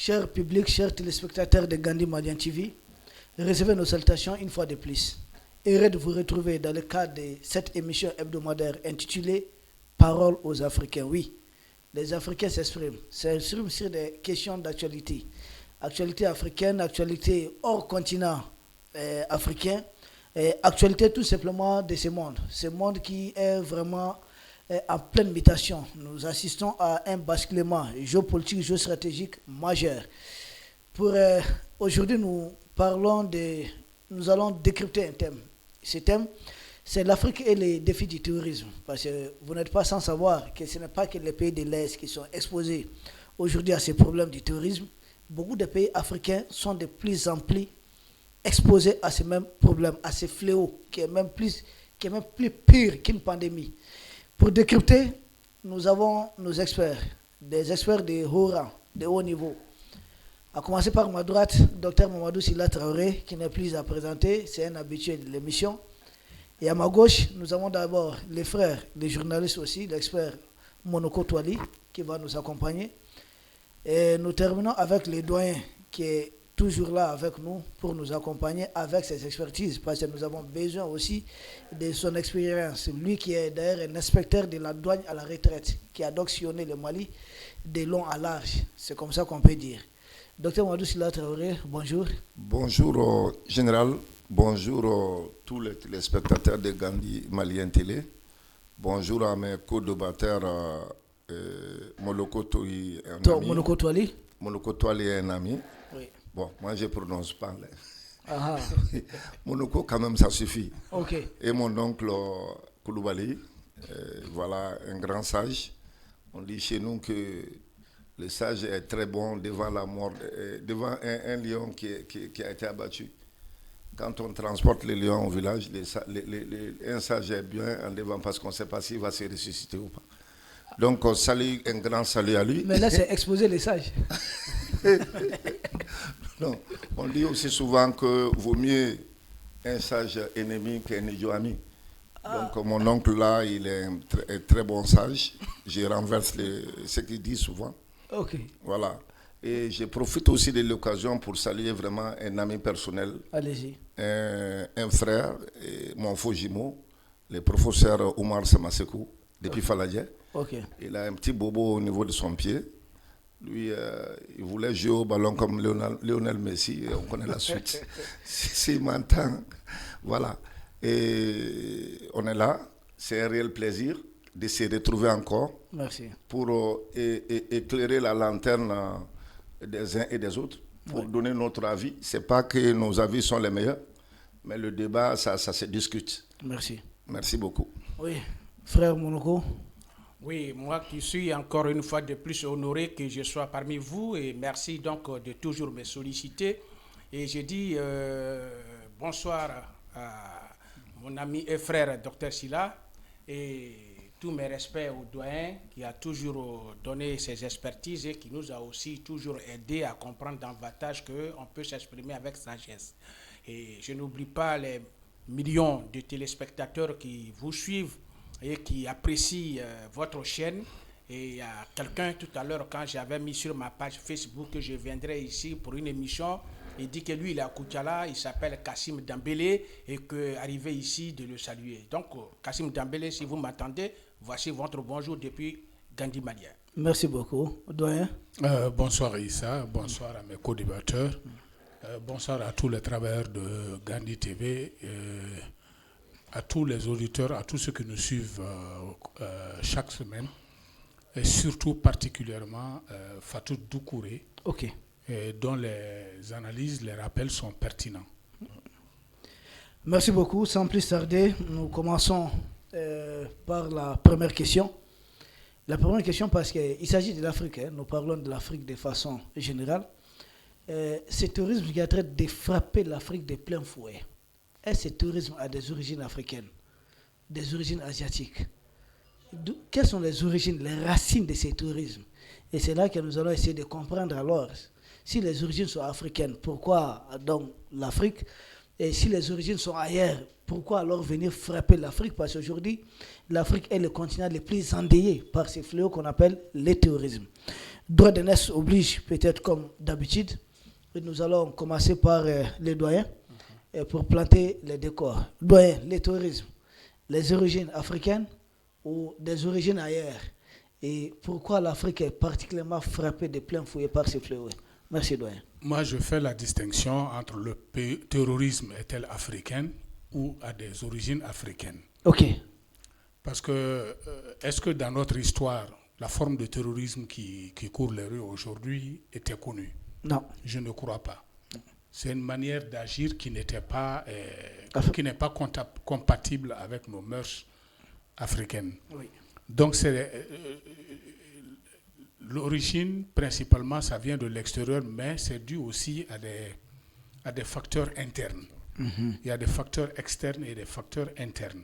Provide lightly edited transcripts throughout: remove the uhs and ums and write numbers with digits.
Chers publics, chers téléspectateurs de Gandhi Malian TV, recevez nos salutations une fois de plus. Heureux de vous retrouver dans le cadre de cette émission hebdomadaire intitulée Parole aux Africains. Oui, les Africains s'expriment sur des questions d'actualité. Actualité africaine, actualité hors continent africain, actualité tout simplement de ce monde. Ce monde qui est vraiment en pleine mutation. Nous assistons à un basculement géopolitique, géostratégique majeur. Pour aujourd'hui, nous allons décrypter un thème. Ce thème, c'est l'Afrique et les défis du terrorisme. Parce que vous n'êtes pas sans savoir que ce n'est pas que les pays de l'Est qui sont exposés aujourd'hui à ces problèmes du terrorisme. Beaucoup de pays africains sont de plus en plus exposés à ces mêmes problèmes, à ces fléaux, qui est même plus pire qu'une pandémie. Pour décrypter, nous avons nos experts, des experts de haut rang, de haut niveau. À commencer par ma droite, Dr Mamadou Sylla Traoré, qui n'est plus à présenter, c'est un habitué de l'émission. Et à ma gauche, nous avons d'abord les frères, les journalistes aussi, l'expert Monoko Touali, qui va nous accompagner. Et nous terminons avec les doyens, qui est toujours là avec nous pour nous accompagner avec ses expertises, parce que nous avons besoin aussi de son expérience. Lui qui est d'ailleurs un inspecteur de la douane à la retraite, qui a donc sillonné le Mali de long à large. C'est comme ça qu'on peut dire. Docteur Mamadou Sylla Traoré, bonjour. Bonjour général, bonjour tous les téléspectateurs de Gandhi Malien Télé. Bonjour à mes co-débatteurs Moloko Touali, un ami. Monoko Touali. Moloko Touali est un ami. Oui. Bon, moi je ne prononce pas. Ah. Monoko, quand même, ça suffit. Ok. Et mon oncle Koulibaly, voilà, un grand sage. On dit chez nous que le sage est très bon devant la mort, devant un lion qui a été abattu. Quand on transporte les lions au village, un sage est bien en devant parce qu'on ne sait pas s'il va se ressusciter ou pas. Donc, un grand salut à lui. Mais là, c'est exposer les sages. Non, on dit aussi souvent que vaut mieux un sage ennemi qu'un idiot ami. Donc, mon oncle là, il est un très bon sage. Je renverse ce qu'il dit souvent. Ok. Voilà. Et je profite aussi de l'occasion pour saluer vraiment un ami personnel. Allez-y. Un frère, mon faux jumeau, le professeur Oumar Samasekou, depuis Faladje. Ok. Il a un petit bobo au niveau de son pied. Lui, il voulait jouer au ballon comme Lionel Messi, et on connaît la suite. S'il m'entend, voilà. Et on est là, c'est un réel plaisir de se retrouver encore. Merci. Pour éclairer la lanterne des uns et des autres, pour donner notre avis. Ce n'est pas que nos avis sont les meilleurs, mais le débat, ça se discute. Merci. Merci beaucoup. Oui, frère Monoko. Oui, moi qui suis encore une fois de plus honoré que je sois parmi vous et merci donc de toujours me solliciter. Et je dis bonsoir à mon ami et frère Dr Sylla et tous mes respects au doyen qui a toujours donné ses expertises et qui nous a aussi toujours aidé à comprendre davantage qu'on peut s'exprimer avec sagesse. Et je n'oublie pas les millions de téléspectateurs qui vous suivent et qui apprécie votre chaîne. Et il y a quelqu'un tout à l'heure, quand j'avais mis sur ma page Facebook que je viendrais ici pour une émission, il dit que lui, il est à Koutiala, il s'appelle Kassim Dambélé et qu'arrivé ici de le saluer. Donc, Kassim Dambélé, si vous m'entendez, voici votre bonjour depuis Gandhi Malien. Merci beaucoup. Doyen. Bonsoir Issa, bonsoir à mes co-débatteurs, bonsoir à tous les travailleurs de Gandhi TV. À tous les auditeurs, à tous ceux qui nous suivent chaque semaine, et surtout particulièrement Fatou Doucouré, dont les analyses, les rappels sont pertinents. Merci beaucoup. Sans plus tarder, nous commençons par la première question. La première question parce qu'il s'agit de l'Afrique, nous parlons de l'Afrique de façon générale. Ce terrorisme qui est en train de frapper l'Afrique de plein fouet. Est-ce que ce terrorisme a des origines africaines, des origines asiatiques? Quelles sont les origines, les racines de ce terrorisme? Et c'est là que nous allons essayer de comprendre alors, si les origines sont africaines, pourquoi donc l'Afrique? Et si les origines sont ailleurs, pourquoi alors venir frapper l'Afrique? Parce qu'aujourd'hui, l'Afrique est le continent le plus endeuillé par ces fléaux qu'on appelle les terrorismes. Droit de naissance oblige, peut-être comme d'habitude. Nous allons commencer par les doyens pour planter les décors. Doyens, les terrorismes, les origines africaines ou des origines ailleurs. Et pourquoi l'Afrique est particulièrement frappée de plein fouet par ces fléaux? Merci, doyen. Moi, je fais la distinction entre le terrorisme est-elle africain ou a des origines africaines. Ok. Parce que, est-ce que dans notre histoire, la forme de terrorisme qui court les rues aujourd'hui était connue? Non. Je ne crois pas. C'est une manière d'agir qui n'est pas compatible avec nos mœurs africaines. Oui. Donc, l'origine, principalement, ça vient de l'extérieur, mais c'est dû aussi à des facteurs internes. Il y a des facteurs externes et des facteurs internes.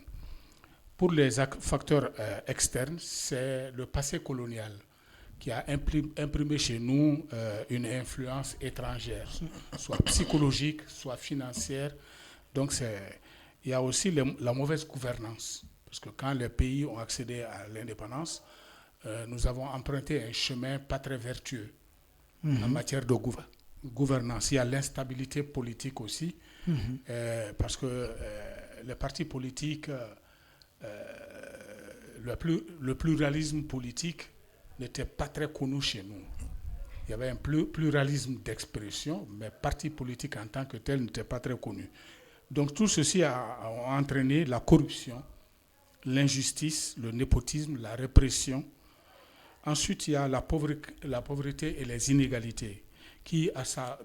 Pour les facteurs externes, c'est le passé colonial qui a imprimé chez nous une influence étrangère, soit psychologique, soit financière. Donc, il y a aussi la mauvaise gouvernance. Parce que quand les pays ont accédé à l'indépendance, nous avons emprunté un chemin pas très vertueux en matière de gouvernance. Il y a l'instabilité politique aussi, parce que les partis politiques, le pluralisme politique n'était pas très connu chez nous. Il y avait un pluralisme d'expression, mais parti politique en tant que tel n'était pas très connu. Donc tout ceci a entraîné la corruption, l'injustice, le népotisme, la répression. Ensuite, il y a la pauvreté et les inégalités, qui,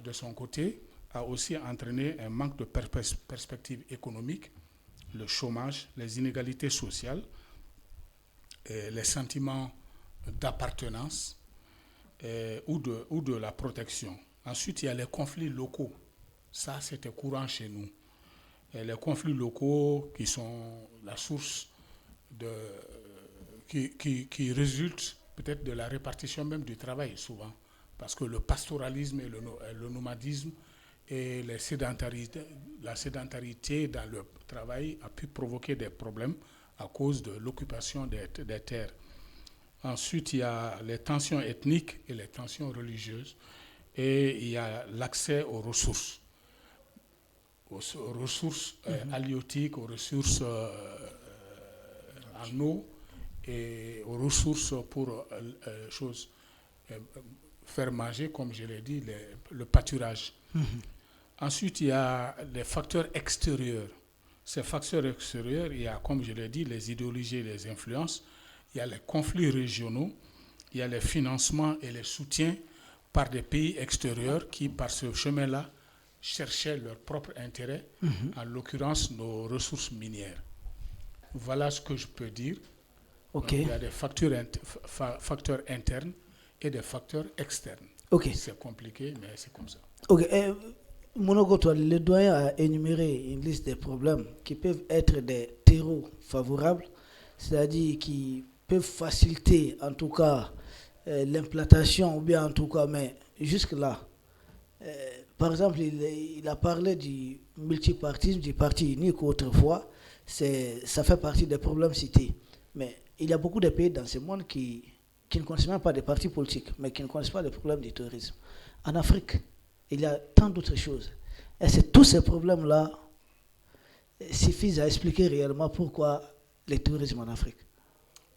de son côté, a aussi entraîné un manque de perspective économique, le chômage, les inégalités sociales, et les sentiments d'appartenance ou de la protection. Ensuite, il y a les conflits locaux. Ça, c'était courant chez nous. Et les conflits locaux qui sont la source qui résultent peut-être de la répartition même du travail, souvent. Parce que le pastoralisme et le nomadisme et la sédentarité dans le travail a pu provoquer des problèmes à cause de l'occupation des terres. Ensuite, il y a les tensions ethniques et les tensions religieuses. Et il y a l'accès aux ressources halieutiques, aux ressources en eau et aux ressources pour faire manger, comme je l'ai dit, le pâturage. Ensuite, il y a les facteurs extérieurs. Ces facteurs extérieurs, il y a, comme je l'ai dit, les idéologies et les influences. Il y a les conflits régionaux, il y a les financements et les soutiens par des pays extérieurs qui, par ce chemin-là, cherchaient leur propre intérêt, en l'occurrence nos ressources minières. Voilà ce que je peux dire. Okay. Il y a des facteurs internes et des facteurs externes. Okay. C'est compliqué, mais c'est comme ça. Ok. Monogoto, le doyen a énuméré une liste de problèmes qui peuvent être des terreaux favorables, c'est-à-dire qui peuvent faciliter en tout cas l'implantation, ou bien en tout cas, mais jusque-là, par exemple, il a parlé du multipartisme, du parti unique autrefois, ça fait partie des problèmes cités. Mais il y a beaucoup de pays dans ce monde qui ne connaissent même pas des partis politiques, mais qui ne connaissent pas les problèmes du terrorisme. En Afrique, il y a tant d'autres choses. Et c'est tous ces problèmes-là suffisent à expliquer réellement pourquoi le terrorisme en Afrique.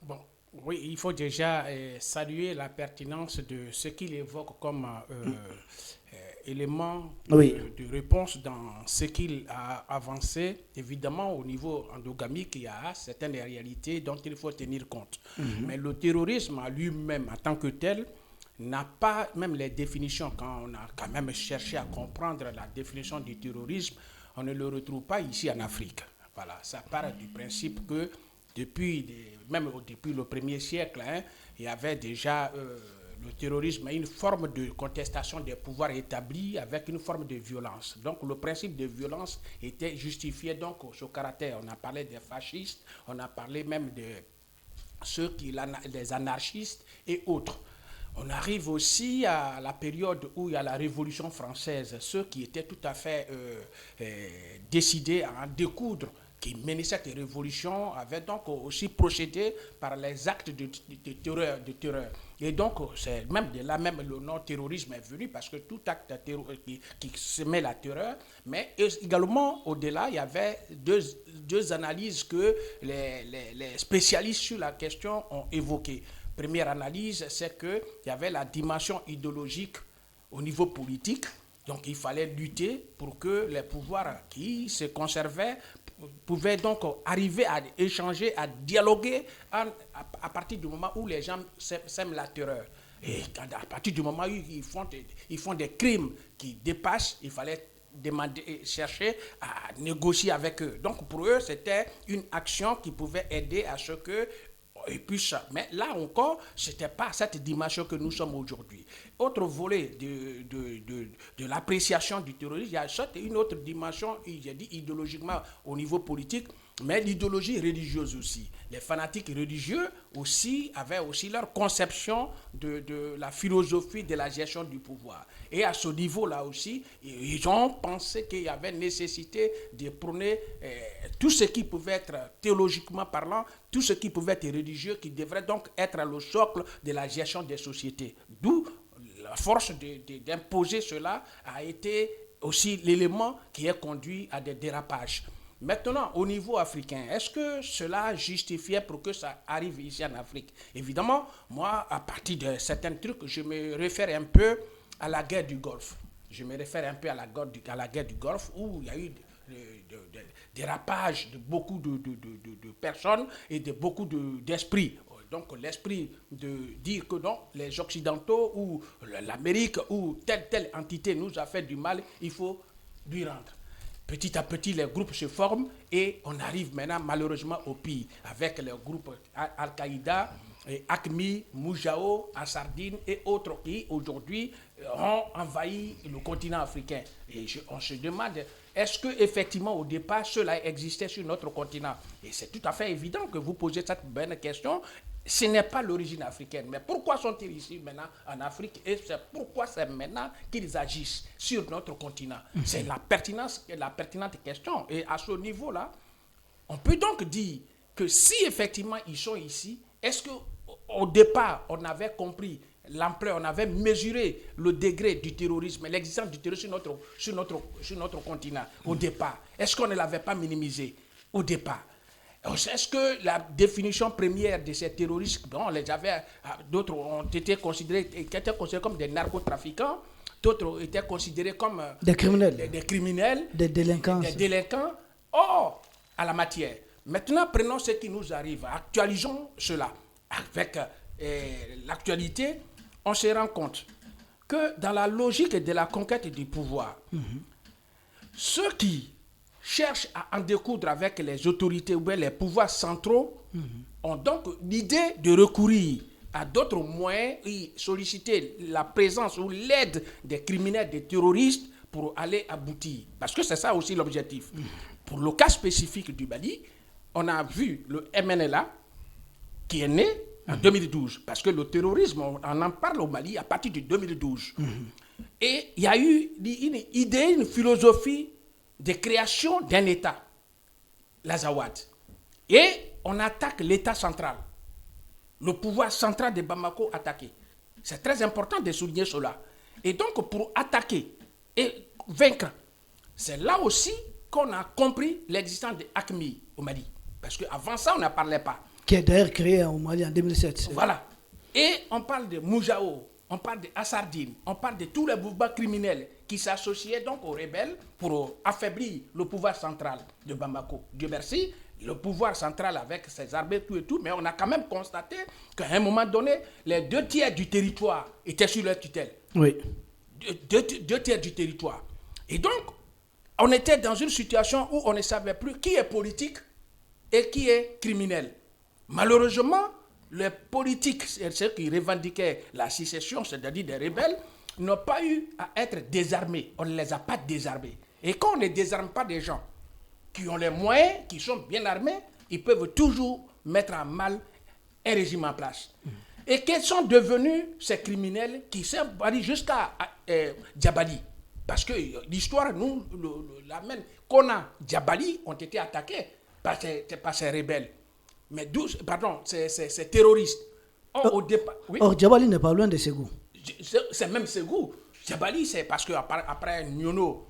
Bon, oui, il faut déjà saluer la pertinence de ce qu'il évoque comme élément de réponse dans ce qu'il a avancé. Évidemment, au niveau endogamique, il y a certaines réalités dont il faut tenir compte. Mais le terrorisme à lui-même, en tant que tel, n'a pas même les définitions. Quand on a quand même cherché à comprendre la définition du terrorisme, on ne le retrouve pas ici en Afrique. Voilà, ça part du principe que depuis le 1er siècle, il y avait déjà le terrorisme, une forme de contestation des pouvoirs établis avec une forme de violence. Donc le principe de violence était justifié donc au caractère. On a parlé des fascistes, on a parlé même de des anarchistes et autres. On arrive aussi à la période où il y a la Révolution française. Ceux qui étaient tout à fait décidés à en découdre, qui menaient cette révolution, avaient donc aussi procédé par les actes de terreur. Et donc, c'est même de là même le nom terrorisme est venu, parce que tout acte qui semait la terreur, mais également au-delà, il y avait deux analyses que les spécialistes sur la question ont évoquées. Première analyse, c'est qu'il y avait la dimension idéologique au niveau politique, donc il fallait lutter pour que les pouvoirs qui se conservaient pouvaient donc arriver à échanger, à dialoguer à partir du moment où les gens sèment la terreur. Et à partir du moment où ils font des crimes qui dépassent, il fallait chercher à négocier avec eux. Donc pour eux, c'était une action qui pouvait aider à ce que et puis ça. Mais là encore, ce n'était pas cette dimension que nous sommes aujourd'hui. Autre volet de l'appréciation du terrorisme, il y a une autre dimension, j'ai dit idéologiquement au niveau politique, mais l'idéologie religieuse aussi. Les fanatiques religieux aussi avaient aussi leur conception de la philosophie de la gestion du pouvoir. Et à ce niveau-là aussi, ils ont pensé qu'il y avait nécessité de prôner tout ce qui pouvait être théologiquement parlant, tout ce qui pouvait être religieux, qui devrait donc être le socle de la gestion des sociétés. D'où la force d'imposer cela a été aussi l'élément qui a conduit à des dérapages. Maintenant, au niveau africain, est-ce que cela justifiait pour que ça arrive ici en Afrique? Évidemment, moi, à partir de certains trucs, je me réfère un peu à la guerre du Golfe. Je me réfère un peu à la guerre du Golfe où il y a eu des dérapages de beaucoup de personnes et de beaucoup d'esprits. Donc l'esprit de dire que non, les Occidentaux ou l'Amérique ou telle entité nous a fait du mal, il faut lui rendre. Petit à petit, les groupes se forment et on arrive maintenant malheureusement au pire avec les groupes Al-Qaïda, AQMI, Moujao, Ansardine et autres qui aujourd'hui ont envahi le continent africain. Et on se demande, est-ce qu'effectivement au départ cela existait sur notre continent? Et c'est tout à fait évident que vous posez cette bonne question. Ce n'est pas l'origine africaine. Mais pourquoi sont-ils ici maintenant en Afrique? Et c'est pourquoi c'est maintenant qu'ils agissent sur notre continent? C'est la pertinente question. Et à ce niveau-là, on peut donc dire que si effectivement ils sont ici, est-ce qu'au départ, on avait compris l'ampleur, on avait mesuré le degré du terrorisme, l'existence du terrorisme sur notre continent au départ? Est-ce qu'on ne l'avait pas minimisé au départ? Est-ce que la définition première de ces terroristes, bon, d'autres ont été considérés comme des narcotrafiquants, d'autres étaient considérés comme des criminels, des délinquants. Or, à la matière, maintenant prenons ce qui nous arrive, actualisons cela. Avec l'actualité, on se rend compte que dans la logique de la conquête du pouvoir, ceux qui cherchent à en découdre avec les autorités ou bien les pouvoirs centraux, ont donc l'idée de recourir à d'autres moyens et solliciter la présence ou l'aide des criminels, des terroristes pour aller aboutir. Parce que c'est ça aussi l'objectif. Pour le cas spécifique du Mali, on a vu le MNLA qui est né en 2012. Parce que le terrorisme, on en parle au Mali à partir de 2012. Et il y a eu une idée, une philosophie de création d'un État, l'Azawad. Et on attaque l'État central. Le pouvoir central de Bamako attaqué. C'est très important de souligner cela. Et donc, pour attaquer et vaincre, c'est là aussi qu'on a compris l'existence de AQMI au Mali. Parce qu'avant ça, on n'en parlait pas. Qui est d'ailleurs créé au Mali en 2007. Voilà. Et on parle de Moujao, on parle de Ansardine, on parle de tous les mouvements criminels qui s'associaient donc aux rebelles pour affaiblir le pouvoir central de Bamako. Dieu merci, le pouvoir central avec ses armées, tout et tout, mais on a quand même constaté qu'à un moment donné, les 2/3 du territoire étaient sous leur tutelle. Oui. 2/3 du territoire. Et donc, on était dans une situation où on ne savait plus qui est politique et qui est criminel. Malheureusement, les politiques, ceux qui revendiquaient la sécession, c'est-à-dire des rebelles, n'ont pas eu à être désarmés. On ne les a pas désarmés. Et quand on ne désarme pas des gens qui ont les moyens, qui sont bien armés, ils peuvent toujours mettre en mal un régime en place. Et quels sont devenus ces criminels qui sont allés jusqu'à Djabali? Parce que l'histoire nous l'amène. Kona, Djabali ont été attaqués par ces rebelles. Mais ces terroristes. Au départ, oui. Or, Djabali n'est pas loin de Ségou. C'est même Ségou. Djabali, c'est parce qu'après Nyono,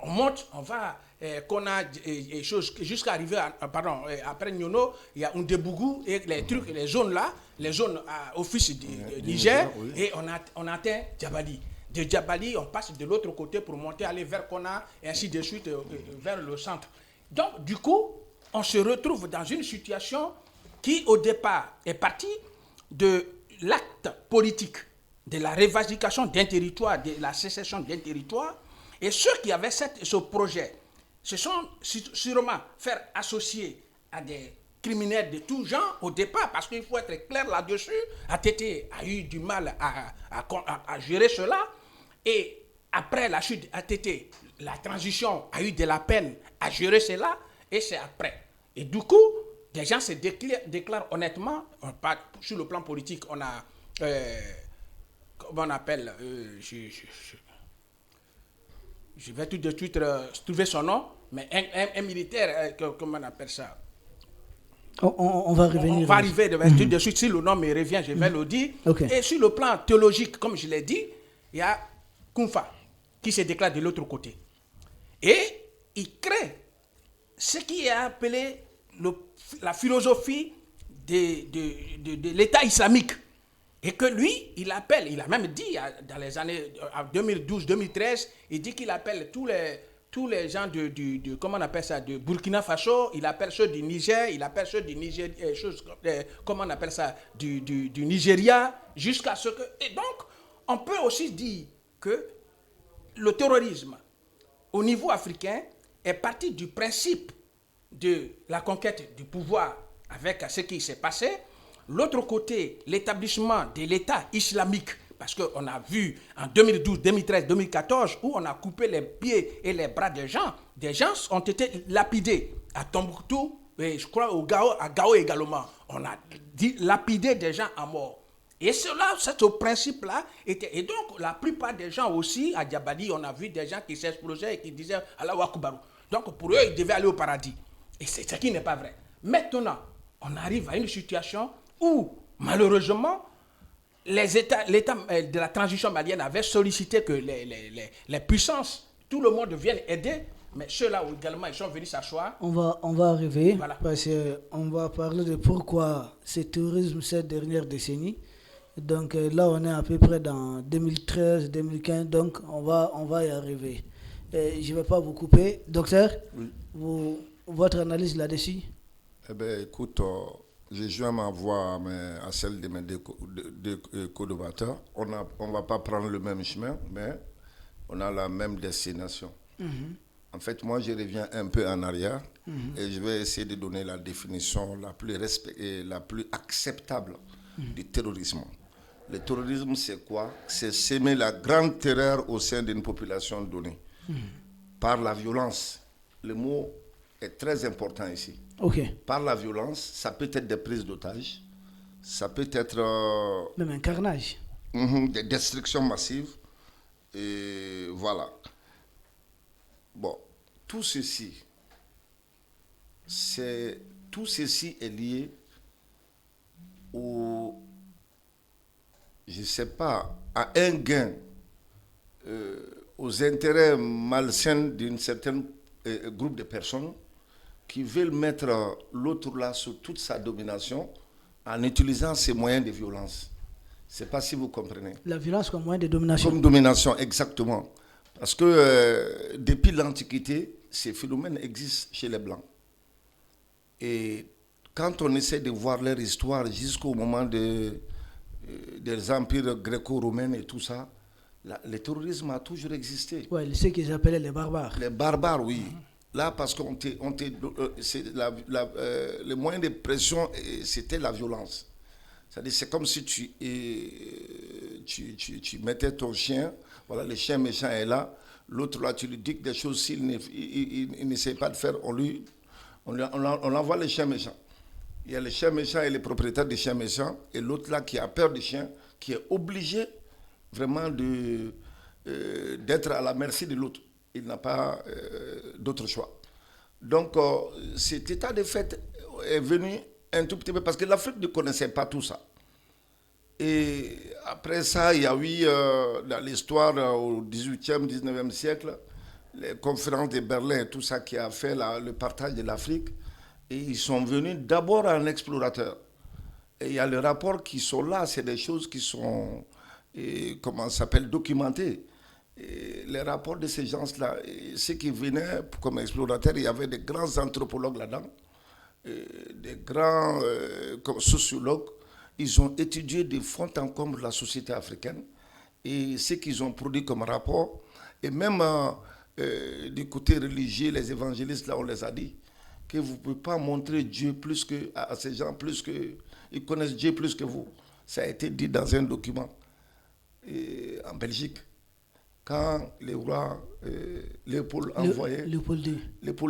on monte, on va, Kona, jusqu'à arriver, après Nyono, il y a Ndebougou et les trucs, les zones là, les zones office du Niger, oui. Et on atteint Djabali. De Djabali, on passe de l'autre côté pour monter, aller vers Kona, et ainsi de suite, vers le centre. Donc, du coup, on se retrouve dans une situation qui, au départ, est partie de l'acte politique, de la revendication d'un territoire, de la sécession d'un territoire. Et ceux qui avaient ce projet se sont sûrement fait associer à des criminels de tout genre au départ, parce qu'il faut être clair là-dessus. ATT a eu du mal à gérer cela. Et après la chute ATT, la transition a eu de la peine à gérer cela. Et c'est après. Et du coup, des gens se déclarent honnêtement, sur le plan politique, on a, comment on appelle, je vais tout de suite trouver son nom, mais un militaire, comment on appelle ça? On va revenir. On va arriver tout de suite, si le nom me revient, je vais le dire. Okay. Et sur le plan théologique, comme je l'ai dit, il y a Kounfa qui se déclare de l'autre côté. Et il crée ce qui est appelé la philosophie de l'État islamique. Et que lui, il a même dit dans les années 2012-2013, il dit qu'il appelle tous les gens comment on appelle ça, de Burkina Faso, il appelle ceux du Niger, il appelle ceux du Niger, comment on appelle ça, du Nigeria, jusqu'à ce que... Et donc, on peut aussi dire que le terrorisme, au niveau africain, est parti du principe de la conquête du pouvoir avec ce qui s'est passé. L'autre côté, l'établissement de l'État islamique, parce qu'on a vu en 2012, 2013, 2014, où on a coupé les pieds et les bras des gens. Des gens ont été lapidés à Tombouctou, et je crois à Gao également. On a lapidé des gens à mort. Et cela, ce principe-là était... Et donc, la plupart des gens aussi, à Djabali, on a vu des gens qui s'explosaient et qui disaient « Allahu Akbar ». Donc, pour eux, ils devaient aller au paradis. Et c'est ce qui n'est pas vrai. Maintenant, on arrive à une situation où, malheureusement, l'État de la transition malienne avait sollicité que les puissances, tout le monde vienne aider, mais ceux-là également, ils sont venus s'asseoir. On va arriver, voilà. Parce qu'on va parler de pourquoi ce tourisme cette dernière décennie. Donc là, on est à peu près dans 2013-2015, donc on va y arriver. Et je ne vais pas vous couper. Docteur, oui. Votre analyse là-dessus? Eh bien, écoute, j'ai joint ma voix à celle de mes deux co-débatteurs. On ne va pas prendre le même chemin, mais on a la même destination. En fait, moi, je reviens un peu en arrière et je vais essayer de donner la définition la plus acceptable du terrorisme. Le terrorisme, c'est quoi? C'est s'aimer la grande terreur au sein d'une population donnée. Par la violence. Le mot est très important ici. Okay. Par la violence, ça peut être des prises d'otages, ça peut être... même un carnage. Des destructions massives. Et voilà. Bon, tout ceci est lié au... je ne sais pas, à un gain, aux intérêts malsains d'un certain groupe de personnes qui veulent mettre l'autre là sous toute sa domination en utilisant ces moyens de violence. Je ne sais pas si vous comprenez. La violence comme moyen de domination. Comme domination, exactement. Parce que depuis l'Antiquité, ces phénomènes existent chez les Blancs. Et quand on essaie de voir leur histoire jusqu'au moment des empires gréco-romains et tout ça, le terrorisme a toujours existé. Oui, ce qu'ils appelaient les barbares. Les barbares, oui. Là, parce que le moyen de pression, c'était la violence. C'est-à-dire, c'est comme si tu mettais ton chien, voilà, le chien méchant est là, l'autre là, tu lui dis des choses, s'il n'essaie pas de faire, on l'envoie le chien méchant. Il y a les chiens méchants et les propriétaires des chiens méchants, et l'autre là qui a peur des chiens, qui est obligé vraiment d'être à la merci de l'autre. Il n'a pas d'autre choix. Donc cet état de fait est venu un tout petit peu, parce que l'Afrique ne connaissait pas tout ça. Et après ça, il y a eu dans l'histoire au 18e, 19e siècle, les conférences de Berlin et tout ça qui a fait le partage de l'Afrique. Et ils sont venus d'abord en explorateur. Et il y a les rapports qui sont là, c'est des choses qui sont, comment ça s'appelle, documentées. Et les rapports de ces gens-là, ceux qui venaient comme explorateurs, il y avait des grands anthropologues là-dedans, des grands comme sociologues. Ils ont étudié de fond en comble la société africaine et ce qu'ils ont produit comme rapport. Et même du côté religieux, les évangélistes, là, on les a dit que vous ne pouvez pas montrer Dieu plus que, à ces gens, plus que, ils connaissent Dieu plus que vous. Ça a été dit dans un document en Belgique. Quand le roi Léopold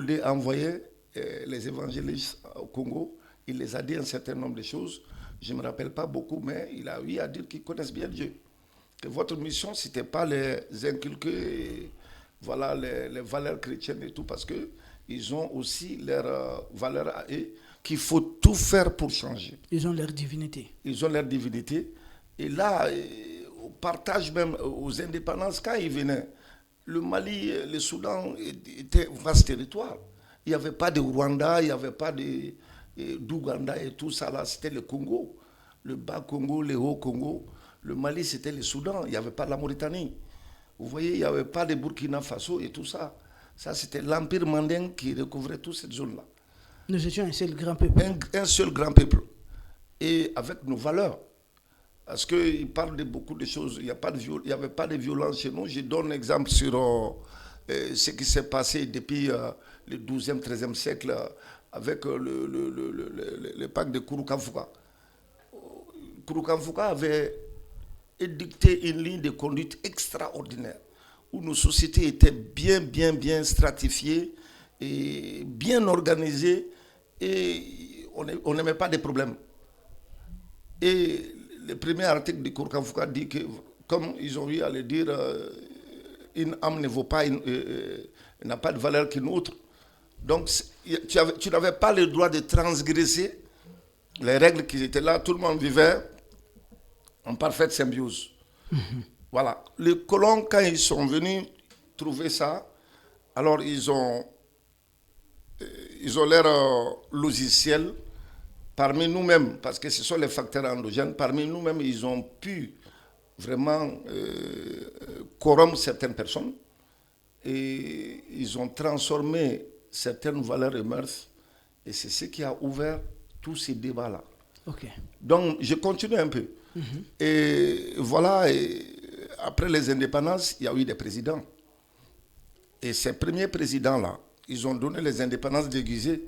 II envoyait les évangélistes au Congo, il les a dit un certain nombre de choses. Je ne me rappelle pas beaucoup, mais il a eu à dire qu'ils connaissent bien Dieu. Que votre mission, ce n'était pas les inculquer voilà, les valeurs chrétiennes et tout, parce qu'ils ont aussi leurs valeurs à eux, qu'il faut tout faire pour changer. Ils ont leur divinité. Ils ont leur divinité. Et là, au partage même, aux indépendances, quand ils venaient, le Mali, le Soudan étaient un vaste territoire. Il n'y avait pas de Rwanda, il n'y avait pas d'Ouganda et tout ça là, c'était le Congo. Le bas Congo, le haut Congo. Le Mali, c'était le Soudan, il n'y avait pas la Mauritanie. Vous voyez, il n'y avait pas de Burkina Faso et tout ça. Ça, c'était l'Empire mandingue qui recouvrait toute cette zone-là. Nous étions un seul grand peuple. Un seul grand peuple. Et avec nos valeurs. Parce qu'il parle de beaucoup de choses. Il n'y avait pas de violence chez nous. Je donne un exemple sur ce qui s'est passé depuis le 12e, 13e siècle avec le pacte de Kouroukanfouka. Kouroukanfouka avait édicté une ligne de conduite extraordinaire où nos sociétés étaient bien stratifiées et bien organisées et on n'aimait pas de problèmes. Et le premier article de Kouroukanfouka dit que, comme ils ont eu à le dire, une âme ne vaut pas, n'a pas de valeur qu'une autre. Donc, tu n'avais pas le droit de transgresser les règles qui étaient là. Tout le monde vivait en parfaite symbiose. Voilà. Les colons, quand ils sont venus trouver ça, alors ils ont leur logiciel parmi nous-mêmes, parce que ce sont les facteurs endogènes, parmi nous-mêmes, ils ont pu vraiment corrompre certaines personnes et ils ont transformé certaines valeurs et mœurs, et c'est ce qui a ouvert tous ces débats-là. Okay. Donc, je continue un peu. Et voilà, et après les indépendances, il y a eu des présidents. Et ces premiers présidents-là, ils ont donné les indépendances déguisées.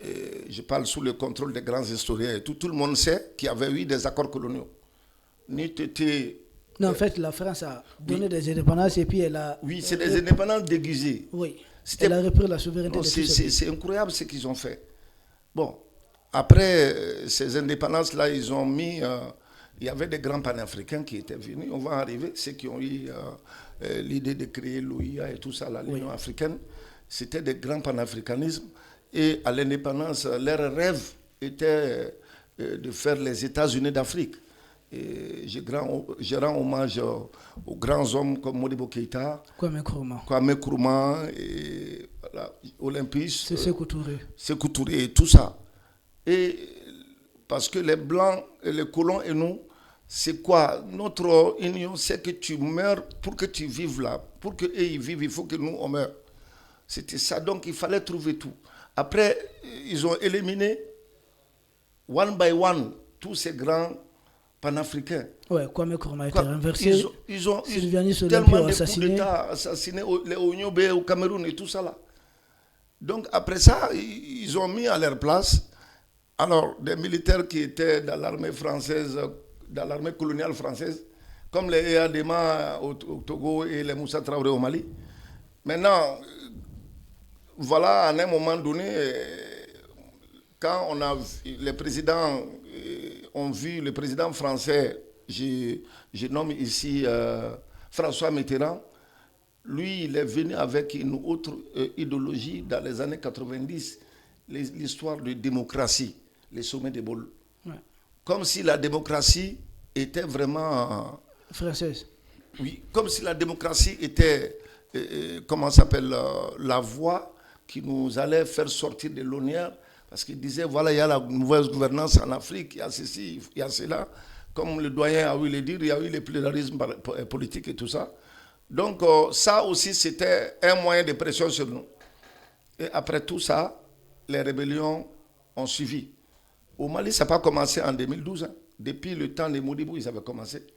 Et je parle sous le contrôle des grands historiens et tout le monde sait qu'il y avait eu des accords coloniaux. Non, en fait, la France a donné des indépendances et puis elle a... Oui, c'est des indépendances déguisées. Oui, elle a repris la souveraineté. C'est incroyable ce qu'ils ont fait. Bon, après ces indépendances-là, ils ont mis... il y avait des grands panafricains qui étaient venus. On va arriver, ceux qui ont eu l'idée de créer l'OIA et tout ça, l'Union africaine. C'était des grands panafricanismes. Et à l'indépendance, leur rêve était de faire les États-Unis d'Afrique. Et je rends hommage aux grands hommes comme Modibo Keïta, Kwame Nkrumah, et voilà, Olympus, Sékou Touré et tout ça. Et parce que les Blancs et les colons et nous, c'est quoi? Notre union, c'est que tu meurs pour que tu vives là. Pour qu'eux ils vivent, il faut que nous, on meure. C'était ça, donc il fallait trouver tout. Après, ils ont éliminé, one by one, tous ces grands panafricains. Oui, Kwame Nkrumah a été renversé. Ils ont tellement de coups d'État assassinés, les Onyobé au Cameroun et tout ça là. Donc après ça, ils ont mis à leur place, alors, des militaires qui étaient dans l'armée française, dans l'armée coloniale française, comme les Eyadema au Togo et les Moussa Traoré au Mali. Maintenant, voilà, à un moment donné, quand les présidents ont vu le président français, je nomme ici François Mitterrand, lui, il est venu avec une autre idéologie dans les années 90, l'histoire de démocratie, les sommets de Bâle. Ouais. Comme si la démocratie était vraiment... française. Oui, comme si la démocratie était, comment s'appelle, la voie qui nous allait faire sortir de l'honneur. Parce qu'il disait, voilà, il y a la mauvaise gouvernance en Afrique, il y a ceci, il y a cela. Comme le doyen a eu le dire, il y a eu le pluralisme politique et tout ça. Donc, ça aussi, c'était un moyen de pression sur nous. Et après tout ça, les rébellions ont suivi. Au Mali, ça n'a pas commencé en 2012. Hein. Depuis le temps des Modibo, ils avaient commencé.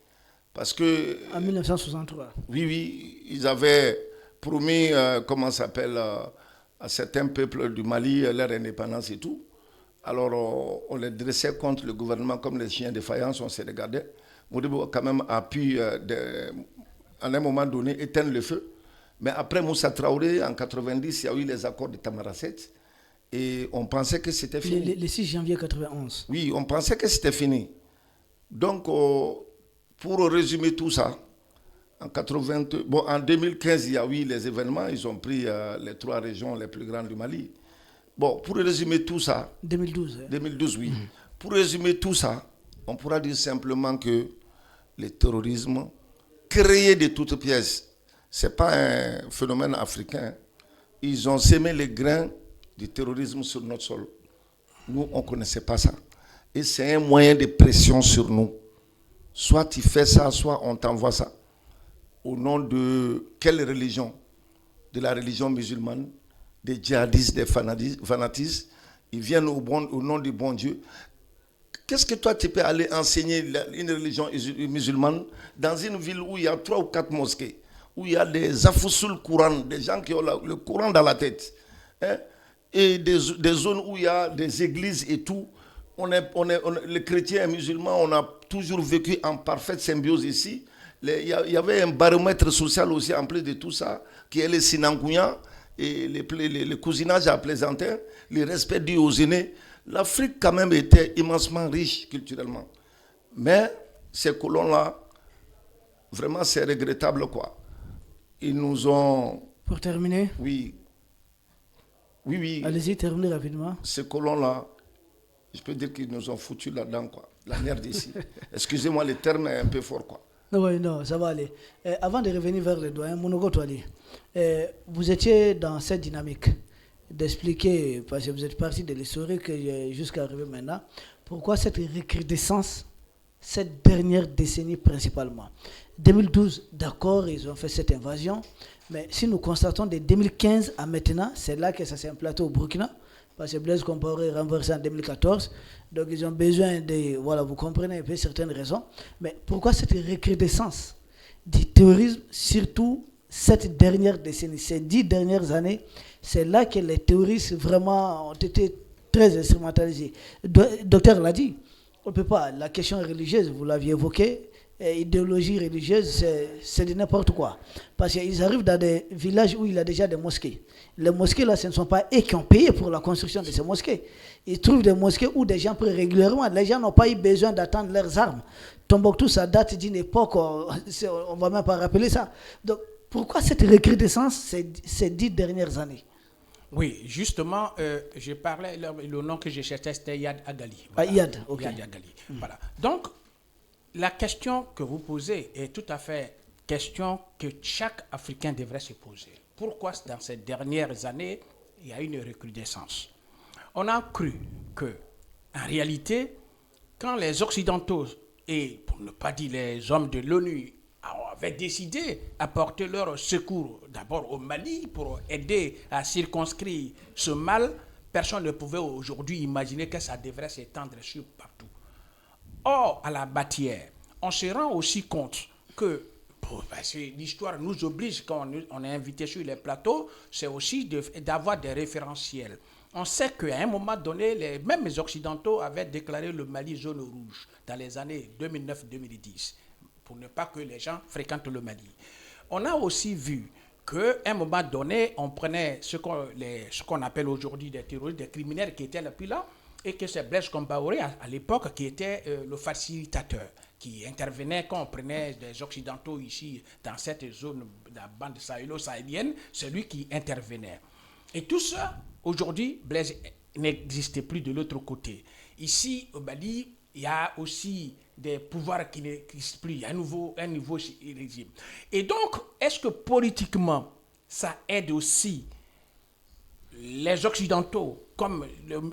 Parce que... En 1963. Oui, ils avaient promis, comment ça s'appelle, à certains peuples du Mali, leur indépendance et tout. Alors, on les dressait contre le gouvernement comme les chiens de faïence, on se regardait. Modibo, quand même, a pu... à un moment donné, éteindre le feu. Mais après Moussa Traoré, en 90, il y a eu les accords de Tamaracet. Et on pensait que c'était fini. Le 6 janvier 91. Oui, on pensait que c'était fini. Donc, pour résumer tout ça, en 2015, il y a eu les événements. Ils ont pris les 3 régions les plus grandes du Mali. Bon, pour résumer tout ça... 2012. 2012, oui. Pour résumer tout ça, on pourra dire simplement que le terrorisme... créé de toutes pièces. Ce n'est pas un phénomène africain. Ils ont semé les grains du terrorisme sur notre sol. Nous, on ne connaissait pas ça. Et c'est un moyen de pression sur nous. Soit tu fais ça, soit on t'envoie ça. Au nom de quelle religion? De la religion musulmane, des djihadistes, des fanatistes. Ils viennent au nom du bon Dieu. Qu'est-ce que toi, tu peux aller enseigner une religion musulmane dans une ville où il y a 3 ou 4 mosquées, où il y a des afoussouls courants, des gens qui ont le Coran dans la tête, hein, et des zones où il y a des églises et tout. Les chrétiens et musulmans, on a toujours vécu en parfaite symbiose ici. Il y avait un baromètre social aussi, en plus de tout ça, qui est le Sinangouyan, et le cousinage à plaisantin, le respect dû aux aînés. L'Afrique, quand même, était immensement riche culturellement. Mais ces colons-là, vraiment, c'est regrettable, quoi. Ils nous ont... Pour terminer? Oui. Oui. Allez-y, terminez rapidement. Ces colons-là, je peux dire qu'ils nous ont foutu là-dedans, quoi. La merde ici. Excusez-moi, le terme est un peu fort, quoi. Non, ça va aller. Avant de revenir vers le doyen, Monogo Toali, vous étiez dans cette dynamique d'expliquer, parce que vous êtes parti de l'historique jusqu'à arriver maintenant, pourquoi cette recrudescence, cette dernière décennie principalement. 2012, d'accord, ils ont fait cette invasion, mais si nous constatons de 2015 à maintenant, c'est là que ça s'est implanté au Burkina, parce que Blaise Compaoré renversé en 2014, donc ils ont besoin de, voilà, vous comprenez un peu certaines raisons, mais pourquoi cette recrudescence du terrorisme, surtout cette dernière décennie, ces 10 dernières années, c'est là que les terroristes vraiment ont été très instrumentalisés. Docteur l'a dit, on ne peut pas, la question religieuse, vous l'aviez évoqué, idéologie religieuse, c'est de n'importe quoi. Parce qu'ils arrivent dans des villages où il y a déjà des mosquées. Les mosquées, là, ce ne sont pas eux qui ont payé pour la construction de ces mosquées. Ils trouvent des mosquées où des gens prient régulièrement. Les gens n'ont pas eu besoin d'attendre leurs armes. Tombouctou, ça date d'une époque, on ne va même pas rappeler ça. Donc, pourquoi cette recrudescence ces 10 dernières années? Oui, justement, je parlais, le nom que je cherchais, c'était Yad Agali. Voilà. Yad, ok. Yad Agali. Voilà. Donc, la question que vous posez est tout à fait question que chaque Africain devrait se poser. Pourquoi dans ces dernières années, il y a une recrudescence? On a cru que, en réalité, quand les Occidentaux, et pour ne pas dire les hommes de l'ONU, avaient décidé d'apporter leur secours d'abord au Mali pour aider à circonscrire ce mal, personne ne pouvait aujourd'hui imaginer que ça devrait s'étendre sur partout. Or, à la matière, on se rend aussi compte que l'histoire nous oblige, quand on est invité sur les plateaux, c'est aussi d'avoir des référentiels. On sait qu'à un moment donné, les mêmes Occidentaux avaient déclaré le Mali zone rouge dans les années 2009-2010, pour ne pas que les gens fréquentent le Mali. On a aussi vu qu'à un moment donné, on prenait ce qu'on appelle aujourd'hui des terroristes, des criminels qui étaient là, puis là, et que c'est Blaise Compaoré à l'époque qui était le facilitateur, qui intervenait quand on prenait des Occidentaux ici dans cette zone de la bande sahélo-sahélienne, c'est lui qui intervenait. Et tout ça, aujourd'hui, Blaise n'existait plus de l'autre côté. Ici, au Mali, il y a aussi des pouvoirs qui n'existent plus, il y a un nouveau régime. Et donc, est-ce que politiquement, ça aide aussi les Occidentaux, comme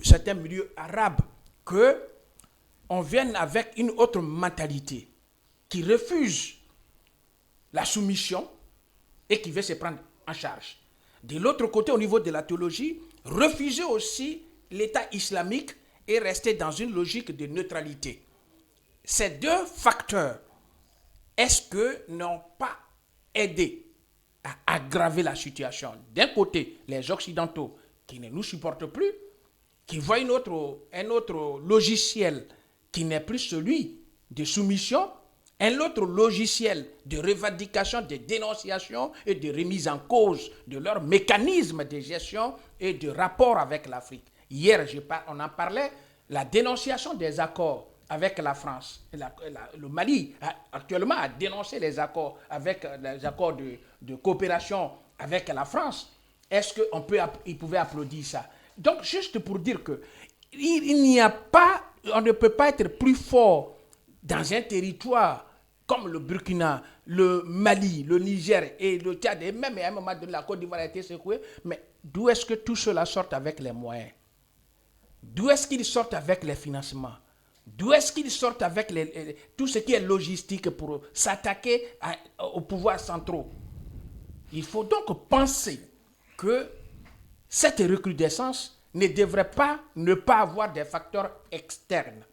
certains milieux arabes, qu'on vienne avec une autre mentalité qui refuse la soumission et qui veut se prendre en charge. De l'autre côté, au niveau de la théologie, refuser aussi l'État islamique et rester dans une logique de neutralité. Ces deux facteurs, est-ce que n'ont pas aidé à aggraver la situation? D'un côté, les Occidentaux qui ne nous supportent plus, qui voient un autre logiciel qui n'est plus celui de soumission, un autre logiciel de revendication, de dénonciation et de remise en cause de leur mécanisme de gestion et de rapport avec l'Afrique. Hier, on en parlait, la dénonciation des accords avec la France. Le Mali actuellement a dénoncé les accords de coopération avec la France. Est-ce qu'il pouvait applaudir ça? Donc, juste pour dire que on ne peut pas être plus fort dans un territoire comme le Burkina, le Mali, le Niger et le Tchad, et même à un moment donné, la Côte d'Ivoire a été secouée, mais d'où est-ce que tout cela sort avec les moyens? D'où est-ce qu'ils sortent avec les financements? D'où est-ce qu'ils sortent avec tout ce qui est logistique pour s'attaquer aux pouvoirs centraux? Il faut donc penser que cette recrudescence ne devrait pas ne pas avoir des facteurs externes.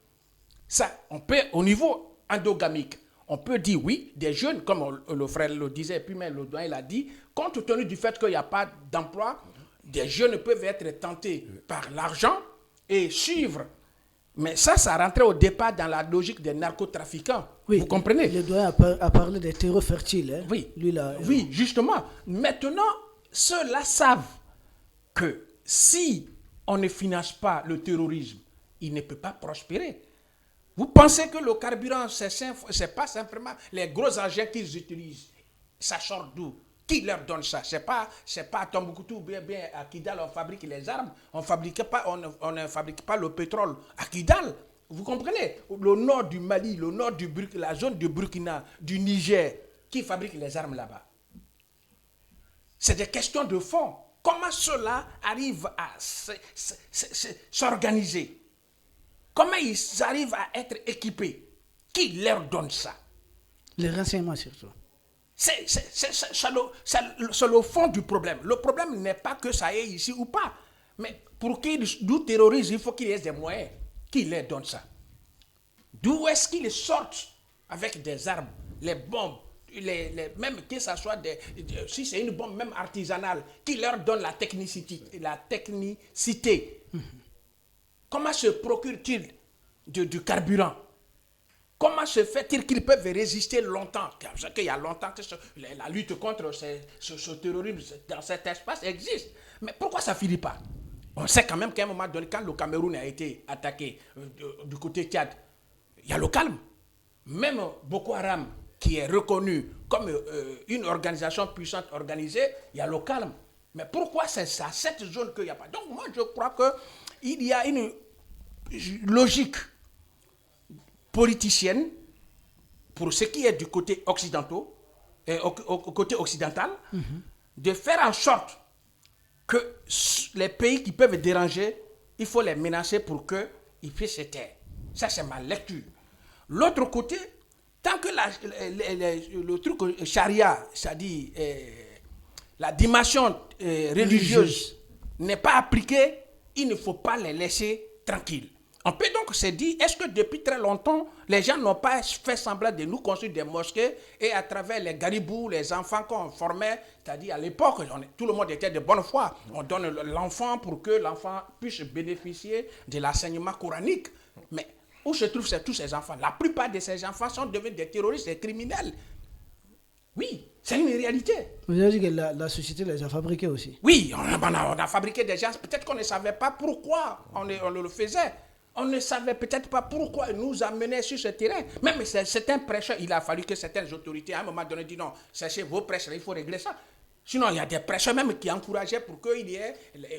Ça, on peut, au niveau endogamique, on peut dire oui, des jeunes, comme le frère le disait, puis même le doyen l'a dit, compte tenu du fait qu'il n'y a pas d'emploi, des jeunes peuvent être tentés par l'argent et suivre. Mais ça rentrait au départ dans la logique des narcotrafiquants. Oui, vous comprenez? Le doyen a parlé des terreaux fertiles. Hein? Oui, Oui, justement. Maintenant, ceux-là savent que si on ne finance pas le terrorisme, il ne peut pas prospérer. Vous pensez que le carburant, c'est pas simplement les gros engins qu'ils utilisent. Ça sort d'où? Qui leur donne ça? C'est pas à Tombouctou, bien à Kidal, on fabrique les armes. On ne fabrique pas le pétrole à Kidal. Vous comprenez? Le nord du Mali, le nord du Burkina, la zone du Burkina, du Niger, qui fabrique les armes là-bas? C'est des questions de fond. Comment cela arrive à s'organiser? Comment ils arrivent à être équipés? Qui leur donne ça? Les renseignements surtout. C'est le fond du problème. Le problème n'est pas que ça est ici ou pas. Mais pour qu'ils nous terrorisent, il faut qu'il y ait des moyens. Qui leur donne ça? D'où est-ce qu'ils sortent avec des armes, les bombes, même que ce soit si c'est une bombe même artisanale, qui leur donne la technicité? Comment se procurent-ils du carburant? Comment se fait-il qu'ils peuvent résister longtemps? Parce qu'il y a longtemps que la lutte contre ce terrorisme dans cet espace existe. Mais pourquoi ça ne finit pas? On sait quand même qu'à un moment donné, quand le Cameroun a été attaqué du côté Tchad, il y a le calme. Même Boko Haram, qui est reconnu comme une organisation puissante organisée, il y a le calme. Mais pourquoi c'est ça, cette zone qu'il n'y a pas? Donc moi, je crois qu'il y a une logique politicienne pour ce qui est du côté occidental, de faire en sorte que les pays qui peuvent déranger, il faut les menacer pour qu'ils puissent se taire. Ça, c'est ma lecture. L'autre côté, tant que le truc charia, c'est-à-dire la dimension religieuse n'est pas appliquée, il ne faut pas les laisser tranquilles. On peut donc se dire, est-ce que depuis très longtemps, les gens n'ont pas fait semblant de nous construire des mosquées et à travers les garibous, les enfants qu'on formait, c'est-à-dire à l'époque, tout le monde était de bonne foi. On donne l'enfant pour que l'enfant puisse bénéficier de l'enseignement coranique. Mais où se trouvent tous ces enfants? La plupart de ces enfants sont devenus des terroristes, des criminels. Oui, c'est une réalité. Vous avez dit que la société les a fabriqués aussi. Oui, on a fabriqué des gens. Peut-être qu'on ne savait pas pourquoi on le faisait. On ne savait peut-être pas pourquoi il nous amenait sur ce terrain. Même certains prêcheurs, il a fallu que certaines autorités, à un moment donné, disent non, sachez vos prêches, il faut régler ça. Sinon, il y a des prêcheurs même qui encourageaient pour qu'il y ait,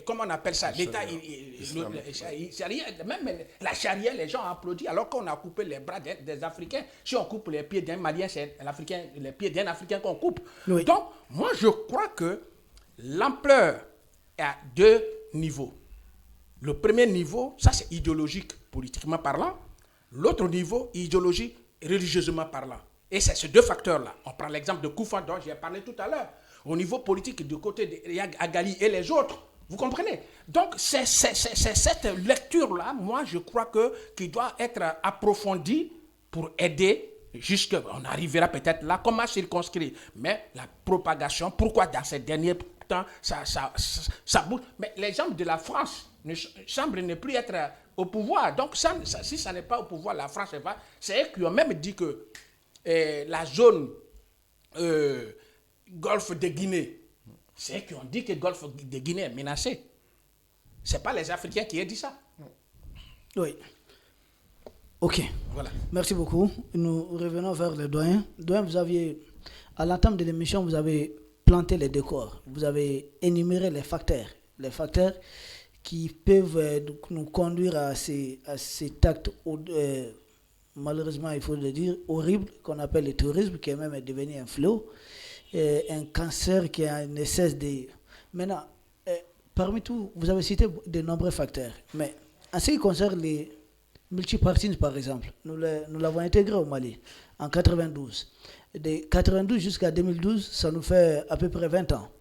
comment on appelle ça, l'État, même la charia, les gens ont applaudi alors qu'on a coupé les bras des Africains. Si on coupe les pieds d'un Malien, c'est les pieds d'un Africain qu'on coupe. Oui. Donc, moi, je crois que l'ampleur est à 2 niveaux. Le premier niveau, ça c'est idéologique, politiquement parlant. L'autre niveau, idéologique, religieusement parlant. Et c'est ces 2 facteurs-là. On prend l'exemple de Koufa dont j'ai parlé tout à l'heure. Au niveau politique, du côté de Yag Agali et les autres. Vous comprenez? Donc, c'est cette lecture-là, moi, je crois qui doit être approfondie pour aider on arrivera peut-être là, comment circonscrire. Mais la propagation, pourquoi dans ces derniers temps, ça bouge? Mais les gens de la France semblent ne plus être au pouvoir. Donc, si ça n'est pas au pouvoir, la France, c'est eux qui ont même dit que la zone Golfe de Guinée, c'est eux qui ont dit que le Golfe de Guinée est menacé. Ce n'est pas les Africains qui ont dit ça. Oui. Ok. Voilà. Merci beaucoup. Nous revenons vers le doyen. Doyen, vous aviez, à l'entame de l'émission, vous avez planté les décors. Vous avez énuméré les facteurs qui peuvent nous conduire à cet acte, malheureusement, il faut le dire, horrible, qu'on appelle le terrorisme, qui est même devenu un fléau, un cancer qui ne cesse de... Maintenant, parmi tout, vous avez cité de nombreux facteurs, mais en ce qui concerne les multipartisme, par exemple, nous l'avons intégré au Mali en 92. De 92 jusqu'à 2012, ça nous fait à peu près 20 ans.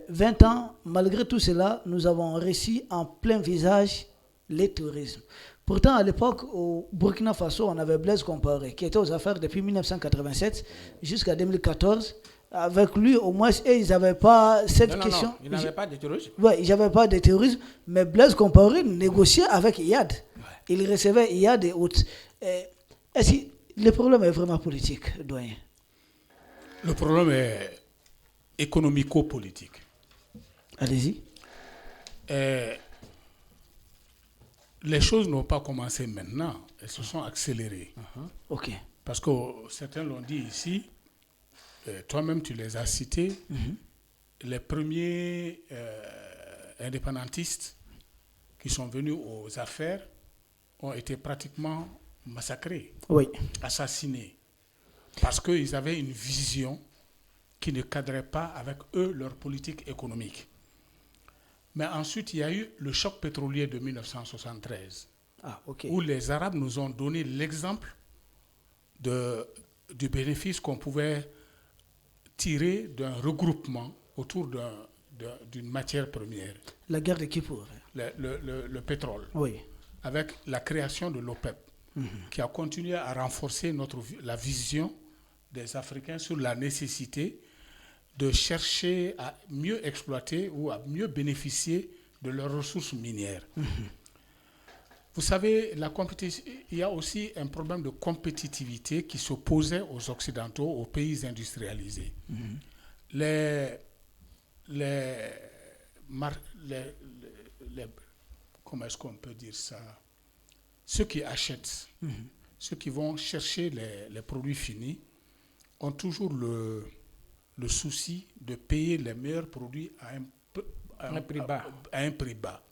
20 ans, malgré tout cela, nous avons réussi en plein visage le terrorisme. Pourtant, à l'époque, au Burkina Faso, on avait Blaise Compaoré, qui était aux affaires depuis 1987 jusqu'à 2014. Avec lui, au moins, ils n'avaient pas cette question. Non, ils n'avaient pas de terrorisme. Oui, ils n'avaient pas de terrorisme, mais Blaise Compaoré négociait avec Iyad. Il recevait Iyad et autres. Est-ce que le problème est vraiment politique, doyen? Le problème est économico-politique. Allez-y. Les choses n'ont pas commencé maintenant, elles se sont accélérées. Ok. Parce que certains l'ont dit ici, toi-même tu les as cités, les premiers indépendantistes qui sont venus aux affaires ont été pratiquement massacrés, assassinés, parce qu'ils avaient une vision qui ne cadrait pas avec eux leur politique économique. Mais ensuite, il y a eu le choc pétrolier de 1973, où les Arabes nous ont donné l'exemple du bénéfice qu'on pouvait tirer d'un regroupement autour d'une matière première. La guerre de Kippour. Le pétrole. Oui. Avec la création de l'OPEP, qui a continué à renforcer la vision des Africains sur la nécessité de chercher à mieux exploiter ou à mieux bénéficier de leurs ressources minières. Vous savez, il y a aussi un problème de compétitivité qui s'opposait aux Occidentaux, aux pays industrialisés. Comment est-ce qu'on peut dire ça? Ceux qui achètent, ceux qui vont chercher les produits finis, ont toujours le souci de payer les meilleurs produits à un prix bas.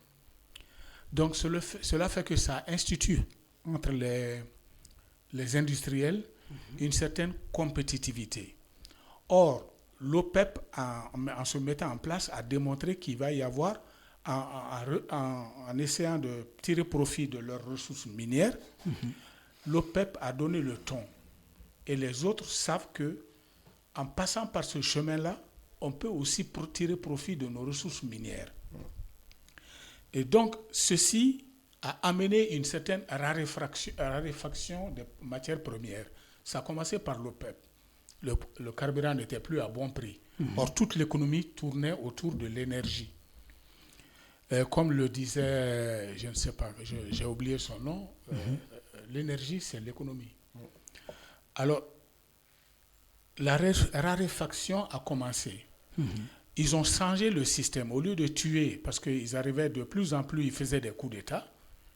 Donc cela fait que ça institue entre les industriels une certaine compétitivité. Or, l'OPEP, en se mettant en place, a démontré qu'il va y avoir, en essayant de tirer profit de leurs ressources minières, l'OPEP a donné le ton. Et les autres savent que en passant par ce chemin-là, on peut aussi tirer profit de nos ressources minières. Et donc, ceci a amené une certaine raréfaction des matières premières. Ça a commencé par l'OPEP. Le carburant n'était plus à bon prix. Or, toute l'économie tournait autour de l'énergie. Comme le disait, je ne sais pas, j'ai oublié son nom, l'énergie, c'est l'économie. Alors, la raréfaction a commencé. Ils ont changé le système. Au lieu de tuer, parce qu'ils arrivaient de plus en plus, ils faisaient des coups d'État,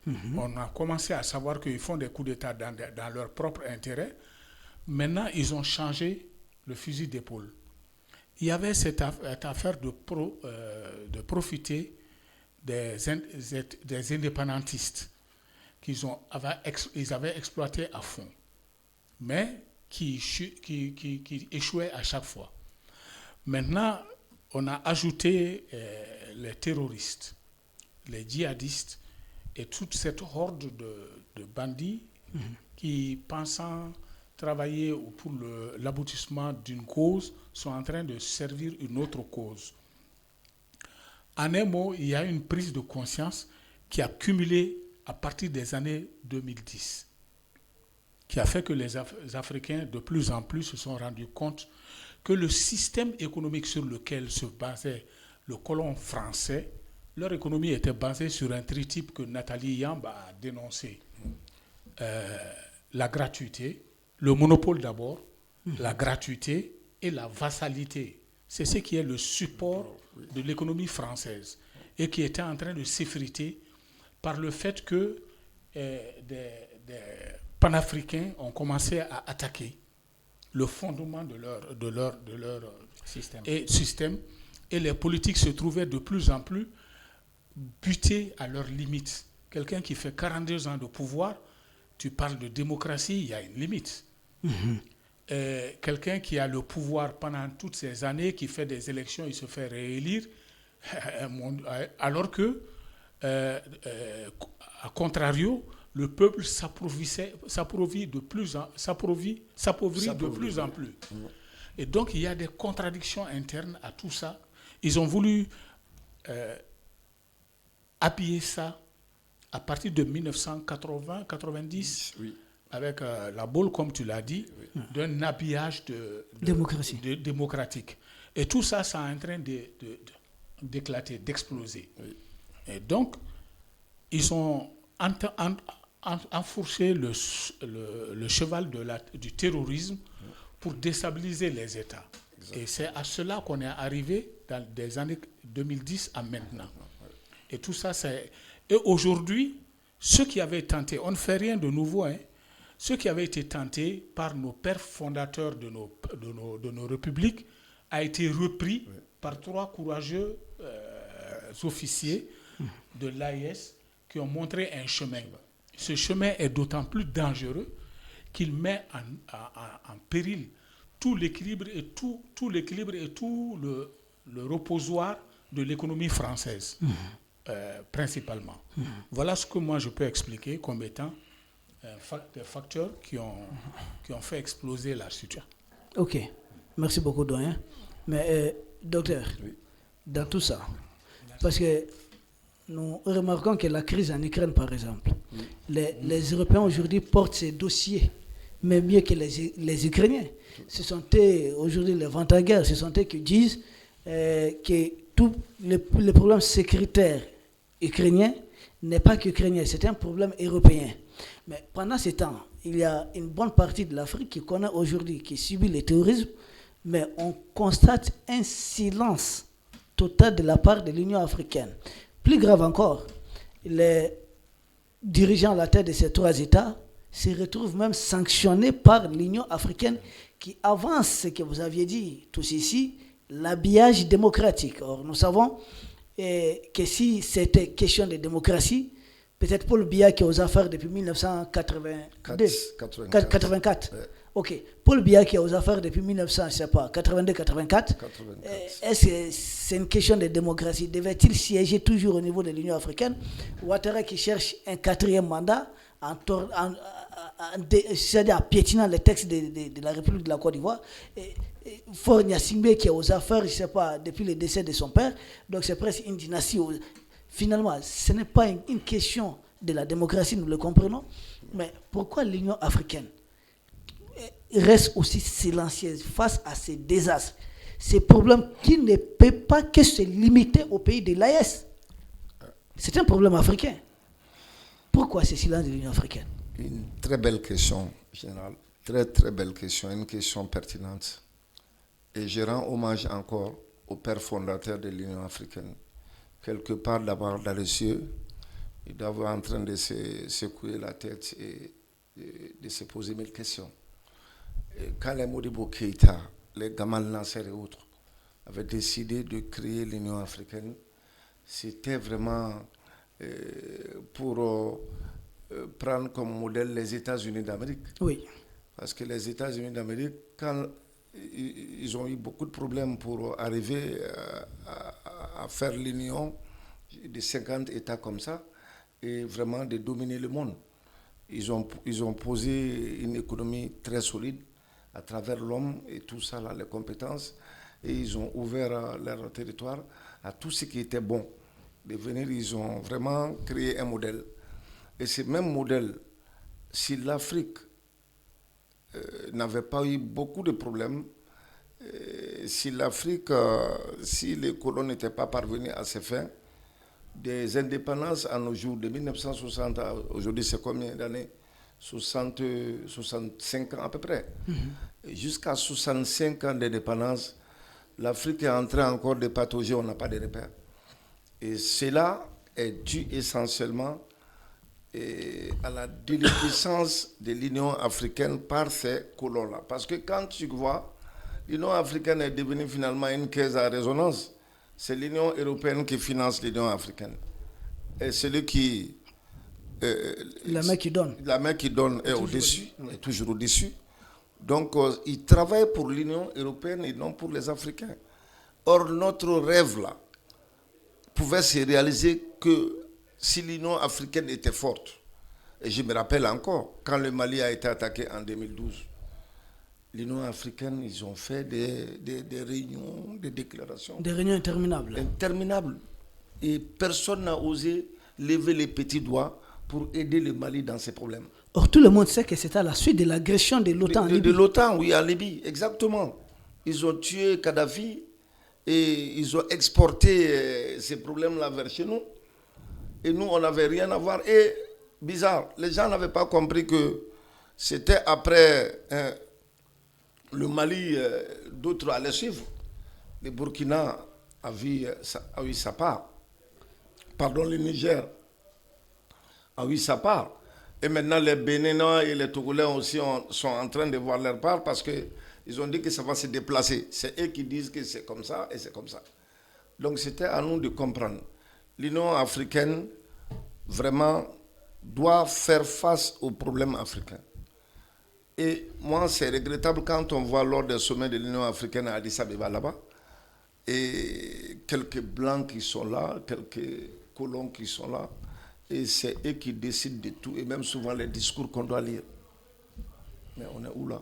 On a commencé à savoir qu'ils font des coups d'État dans leur propre intérêt. Maintenant, ils ont changé le fusil d'épaule. Il y avait cette affaire de profiter des indépendantistes qu'ils avaient exploité à fond, mais qui échouaient à chaque fois. Maintenant, on a ajouté les terroristes, les djihadistes et toute cette horde de bandits qui, pensant travailler pour l'aboutissement d'une cause, sont en train de servir une autre cause. En un mot, il y a une prise de conscience qui a cumulé à partir des années 2010, qui a fait que les Africains, de plus en plus, se sont rendus compte que le système économique sur lequel se basait le colon français, leur économie était basée sur un tritype que Nathalie Yamb a dénoncé. La gratuité, le monopole d'abord, la gratuité et la vassalité. C'est ce qui est le support de l'économie française et qui était en train de s'effriter par le fait que des panafricains ont commencé à attaquer le fondement de leur système et les politiques se trouvaient de plus en plus butés à leurs limites. Quelqu'un qui fait 42 ans de pouvoir, tu parles de démocratie, il y a une limite. Quelqu'un qui a le pouvoir pendant toutes ces années, qui fait des élections, il se fait réélire, alors que, à contrario, le peuple s'appauvrit de plus en plus. Et donc, il y a des contradictions internes à tout ça. Ils ont voulu habiller ça à partir de 1980-90, avec la boule, comme tu l'as dit, d'un habillage démocratique. Et tout ça, ça est en train d'éclater, d'exploser. Et donc, ils ont enfourché le cheval du terrorisme pour déstabiliser les États. Et c'est à cela qu'on est arrivé dans des années 2010 à maintenant. Et tout ça, Et aujourd'hui, ceux qui avaient tenté, on ne fait rien de nouveau, ceux qui avaient été tentés par nos pères fondateurs de nos républiques a été repris par 3 courageux officiers de l'AIS qui ont montré un chemin. Ce chemin est d'autant plus dangereux qu'il met en péril tout l'équilibre et tout le reposoir de l'économie française, principalement. Voilà ce que moi je peux expliquer comme étant des facteurs qui ont fait exploser la situation. Ok, merci beaucoup, doyen. Mais docteur, dans tout ça, parce que nous remarquons que la crise en Ukraine, par exemple, les Européens aujourd'hui portent ces dossiers, mais mieux que les Ukrainiens. Ce sont aujourd'hui les ventes à guerre, ce sont eux qui disent que tous les problèmes sécuritaires ukrainiens n'est pas qu'ukrainien, c'est un problème européen. Mais pendant ce temps, il y a une bonne partie de l'Afrique qui connaît aujourd'hui, qui subit le terrorisme, mais on constate un silence total de la part de l'Union africaine. Plus grave encore, les dirigeants à la tête de ces 3 États se retrouvent même sanctionnés par l'Union africaine qui avance ce que vous aviez dit tous ici, l'habillage démocratique. Or, nous savons que si c'était question de démocratie, peut-être Paul Biya qui est aux affaires depuis 1984. Ok. Paul Biya qui est aux affaires depuis 1982-84. Est-ce que c'est une question de démocratie? Devait-il siéger toujours au niveau de l'Union africaine? Ouattara qui cherche un 4e mandat, c'est-à-dire en piétinant les textes de la République de la Côte d'Ivoire. Faure Gnassingbé qui est aux affaires, je ne sais pas, depuis le décès de son père. Donc c'est presque une dynastie. Finalement, ce n'est pas une question de la démocratie, nous le comprenons. Mais pourquoi l'Union africaine reste aussi silencieuse face à ces désastres, ces problèmes qui ne peuvent pas que se limiter au pays de l'AES? C'est un problème africain. Pourquoi ce silence de l'Union africaine? Une très belle question, Général. Très, très belle question. Une question pertinente. Et je rends hommage encore au père fondateur de l'Union africaine. Quelque part d'abord dans les cieux, ils doivent être en train de se secouer la tête et de se poser mille questions. Et quand les Modibo Keïta, les Gamal Nasser et autres avaient décidé de créer l'Union africaine, c'était vraiment pour prendre comme modèle les États-Unis d'Amérique. Oui. Parce que les États-Unis d'Amérique, quand ils ont eu beaucoup de problèmes pour arriver à faire l'union de 50 États comme ça et vraiment de dominer le monde. Ils ont posé une économie très solide à travers l'homme et tout ça, là, les compétences, et ils ont ouvert leur territoire à tout ce qui était bon. De venir, ils ont vraiment créé un modèle. Et ce même modèle, si l'Afrique n'avait pas eu beaucoup de problèmes, si l'Afrique, si les colons n'étaient pas parvenus à ses fins, des indépendances à nos jours, de 1960 à aujourd'hui, c'est combien d'années? 65 ans à peu près. Jusqu'à 65 ans d'indépendance, l'Afrique est en train encore de patauger, on n'a pas de repères. Et cela est dû essentiellement à la déliquescence de l'Union africaine par ces colons-là. Parce que quand tu vois, l'Union africaine est devenue finalement une caisse à résonance. C'est l'Union européenne qui finance l'Union africaine. Et celui qui... la main qui donne. La main qui donne est au-dessus, est toujours au-dessus. Donc, ils travaillent pour l'Union européenne et non pour les Africains. Or, notre rêve, là, pouvait se réaliser que si l'Union africaine était forte. Et je me rappelle encore, quand le Mali a été attaqué en 2012, l'Union africaine, ils ont fait des réunions, des déclarations. Des réunions interminables. Interminables. Et personne n'a osé lever les petits doigts pour aider le Mali dans ses problèmes. Or, tout le monde sait que c'était à la suite de l'agression de l'OTAN en Libye. De l'OTAN, oui, en Libye, exactement. Ils ont tué Kadhafi et ils ont exporté ces problèmes-là vers chez nous. Et nous, on n'avait rien à voir. Et bizarre, les gens n'avaient pas compris que c'était après le Mali, d'autres allaient suivre. Le Burkina a eu sa part. Pardon, le Niger a eu sa part. Et maintenant, les Béninois et les Togolais aussi sont en train de voir leur part parce qu'ils ont dit que ça va se déplacer. C'est eux qui disent que c'est comme ça et c'est comme ça. Donc, c'était à nous de comprendre. L'Union africaine, vraiment, doit faire face aux problèmes africains. Et moi, c'est regrettable quand on voit lors des sommets de l'Union africaine à Addis Abeba là-bas, et quelques blancs qui sont là, quelques colons qui sont là, et c'est eux qui décident de tout, et même souvent les discours qu'on doit lire. Mais on est où là?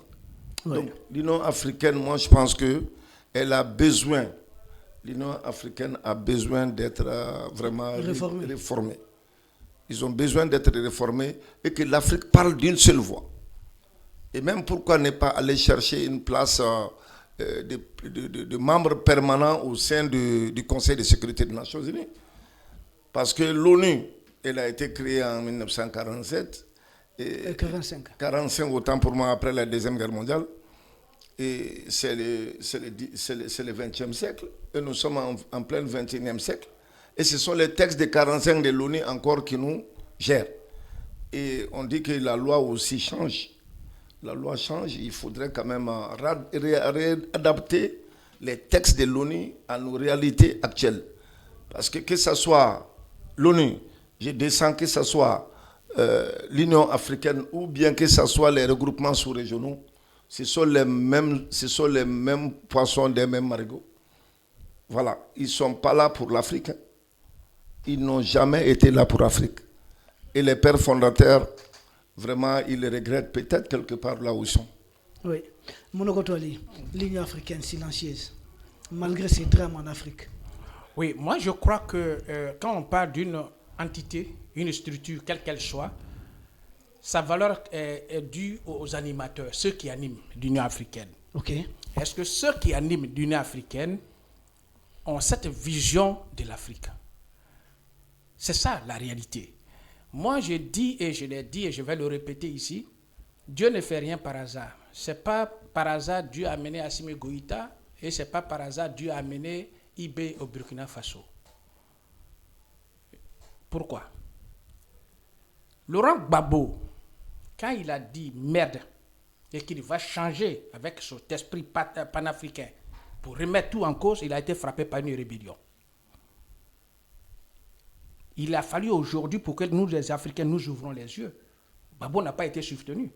Oui. Donc, l'Union africaine, moi, je pense qu'elle a besoin, l'Union africaine a besoin d'être vraiment réformée. Ils ont besoin d'être réformés et que l'Afrique parle d'une seule voix. Et même pourquoi ne pas aller chercher une place de membre permanent au sein du Conseil de sécurité des Nations Unies? Parce que l'ONU, elle a été créée en 1947. Et 45 autant pour moi après la Deuxième Guerre mondiale. Et c'est le 20e siècle. Et nous sommes en plein 21e siècle. Et ce sont les textes de 45 de l'ONU encore qui nous gèrent. Et on dit que la loi aussi change. La loi change, il faudrait quand même réadapter les textes de l'ONU à nos réalités actuelles. Parce que ce soit l'ONU, je descends que ce soit l'Union africaine ou bien que ce soit les regroupements sous-régionaux, ce sont les mêmes poissons des mêmes marigots. Voilà, ils ne sont pas là pour l'Afrique. Ils n'ont jamais été là pour l'Afrique. Et les pères fondateurs, vraiment, ils le regrettent peut-être quelque part là où ils sont. Oui. Monokotoli, l'Union africaine silencieuse, malgré ces drames en Afrique. Oui, moi je crois que quand on parle d'une entité, une structure, quelle qu'elle soit, sa valeur est due aux animateurs, ceux qui animent l'Union africaine. Ok. Est-ce que ceux qui animent l'Union africaine ont cette vision de l'Afrique? C'est ça la réalité. Moi, je dis et je l'ai dit et je vais le répéter ici, Dieu ne fait rien par hasard. Ce n'est pas par hasard Dieu a amené Assimi Goïta et ce n'est pas par hasard Dieu a amené Ibé au Burkina Faso. Pourquoi? Laurent Gbagbo, quand il a dit merde et qu'il va changer avec son esprit panafricain pour remettre tout en cause, il a été frappé par une rébellion. Il a fallu aujourd'hui pour que nous, les Africains, nous ouvrons les yeux. Gbagbo n'a pas été soutenu.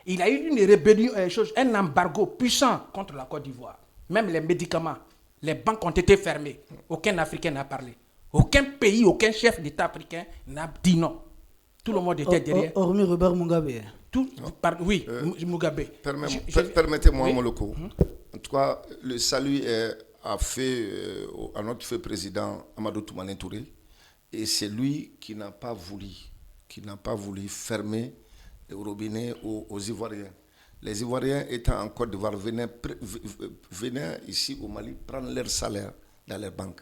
Il a eu une rébellion, un embargo puissant contre la Côte d'Ivoire. Même les médicaments, les banques ont été fermées. Aucun Africain n'a parlé. Aucun pays, aucun chef d'État africain n'a dit non. Tout le monde était derrière. Hormis Robert Mugabe. Oui, Mugabe. Permettez-moi, oui. Moloko. En tout cas, le salut à notre fait président Amadou Toumani Touré. Et c'est lui qui n'a pas voulu fermer les robinets aux Ivoiriens. Les Ivoiriens étant en Côte d'Ivoire venaient ici au Mali prendre leur salaire dans les banques.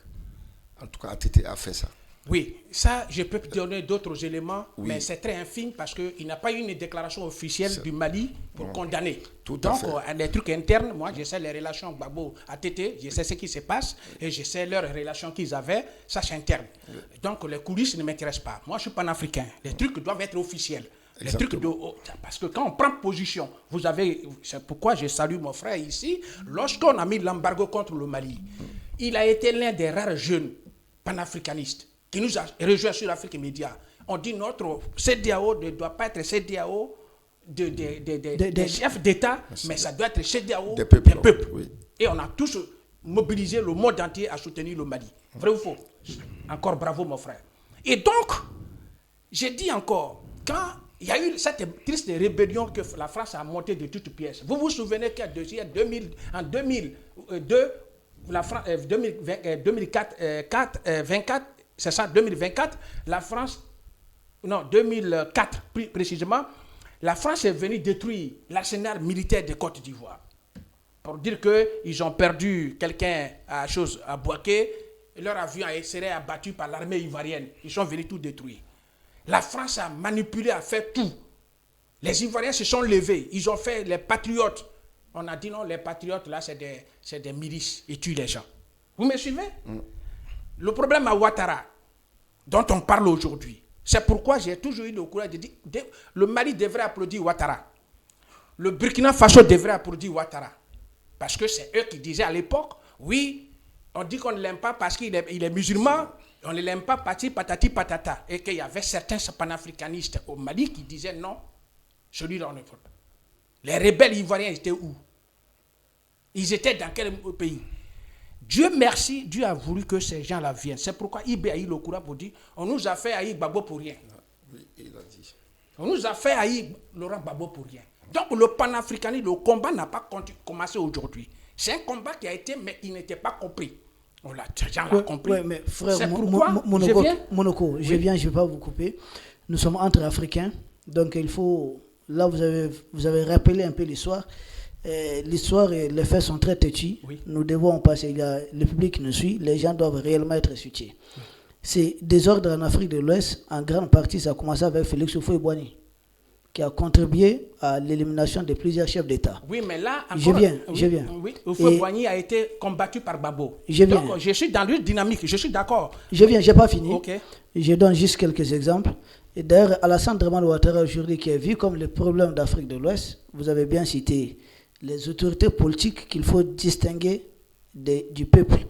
En tout cas, ATT a fait ça. Oui, ça, je peux donner d'autres éléments, oui. Mais c'est très infime parce qu'il n'a pas eu une déclaration officielle du Mali pour condamner. Donc, les trucs internes, moi, je sais les relations Gbagbo ATT, je sais ce qui se passe et je sais leurs relations qu'ils avaient, ça c'est interne. Oui. Donc, les coulisses ne m'intéressent pas. Moi, je suis panafricain. Les trucs doivent être officiels. Les trucs parce que quand on prend position, c'est pourquoi je salue mon frère ici, lorsqu'on a mis l'embargo contre le Mali, il a été l'un des rares jeunes panafricanistes qui nous a rejoint sur l'Afrique Média. On dit notre CEDEAO ne doit pas être CEDEAO des chefs d'État, mais ça doit être CEDEAO des peuples. Oui. Et on a tous mobilisé le monde entier à soutenir le Mali. Vrai ou faux? Encore bravo mon frère. Et donc, j'ai dit encore, quand il y a eu cette triste rébellion que la France a montée de toutes pièces, vous vous souvenez qu'en 2002, la France, 2024, c'est ça, 2024, la France, non, 2004 plus précisément, la France est venue détruire l'arsenal militaire de Côte d'Ivoire. Pour dire qu'ils ont perdu quelqu'un à Bouaké, leur avion serait abattu par l'armée ivoirienne. Ils sont venus tout détruire. La France a manipulé, a fait tout. Les Ivoiriens se sont levés, ils ont fait les patriotes. On a dit non, les patriotes là, c'est des milices, ils tuent les gens. Vous me suivez? Le problème à Ouattara, dont on parle aujourd'hui, c'est pourquoi j'ai toujours eu le courage de dire le Mali devrait applaudir Ouattara. Le Burkina Faso devrait applaudir Ouattara. Parce que c'est eux qui disaient à l'époque, oui, on dit qu'on ne l'aime pas parce qu'il est musulman, on ne l'aime pas patati patata. Et qu'il y avait certains panafricanistes au Mali qui disaient non, celui-là on ne veut pas. Les rebelles ivoiriens étaient où? Ils étaient dans quel pays? Dieu merci, Dieu a voulu que ces gens-là viennent. C'est pourquoi Ibé a eu le courage pour dire on nous a fait haïr Gbagbo pour rien. Oui, il a dit. On nous a fait haïr Laurent Gbagbo pour rien. Donc le panafricanisme, le combat n'a pas commencé aujourd'hui. C'est un combat qui a été, mais il n'était pas compris. On l'a compris. Oui, mais frère, c'est pourquoi Monoko, je viens, je ne vais pas vous couper. Nous sommes entre Africains, donc il faut... Là, vous avez rappelé un peu l'histoire. L'histoire et les faits sont très têtus. Oui. Nous devons passer, le public nous suit, les gens doivent réellement être soutiennus. Oui. C'est désordre en Afrique de l'Ouest, en grande partie, ça a commencé avec Félix Houphouët-Boigny, qui a contribué à l'élimination de plusieurs chefs d'État. Oui, mais là, encore, je viens. Oui, Houphouët-Boigny a été combattu par Gbagbo. Donc, je suis dans une dynamique, je suis d'accord. Je viens, je n'ai pas fini. Okay. Je donne juste quelques exemples. Et d'ailleurs, Alassane Dramane Ouattara aujourd'hui, qui est vu comme le problème d'Afrique de l'Ouest, vous avez bien cité les autorités politiques qu'il faut distinguer du peuple.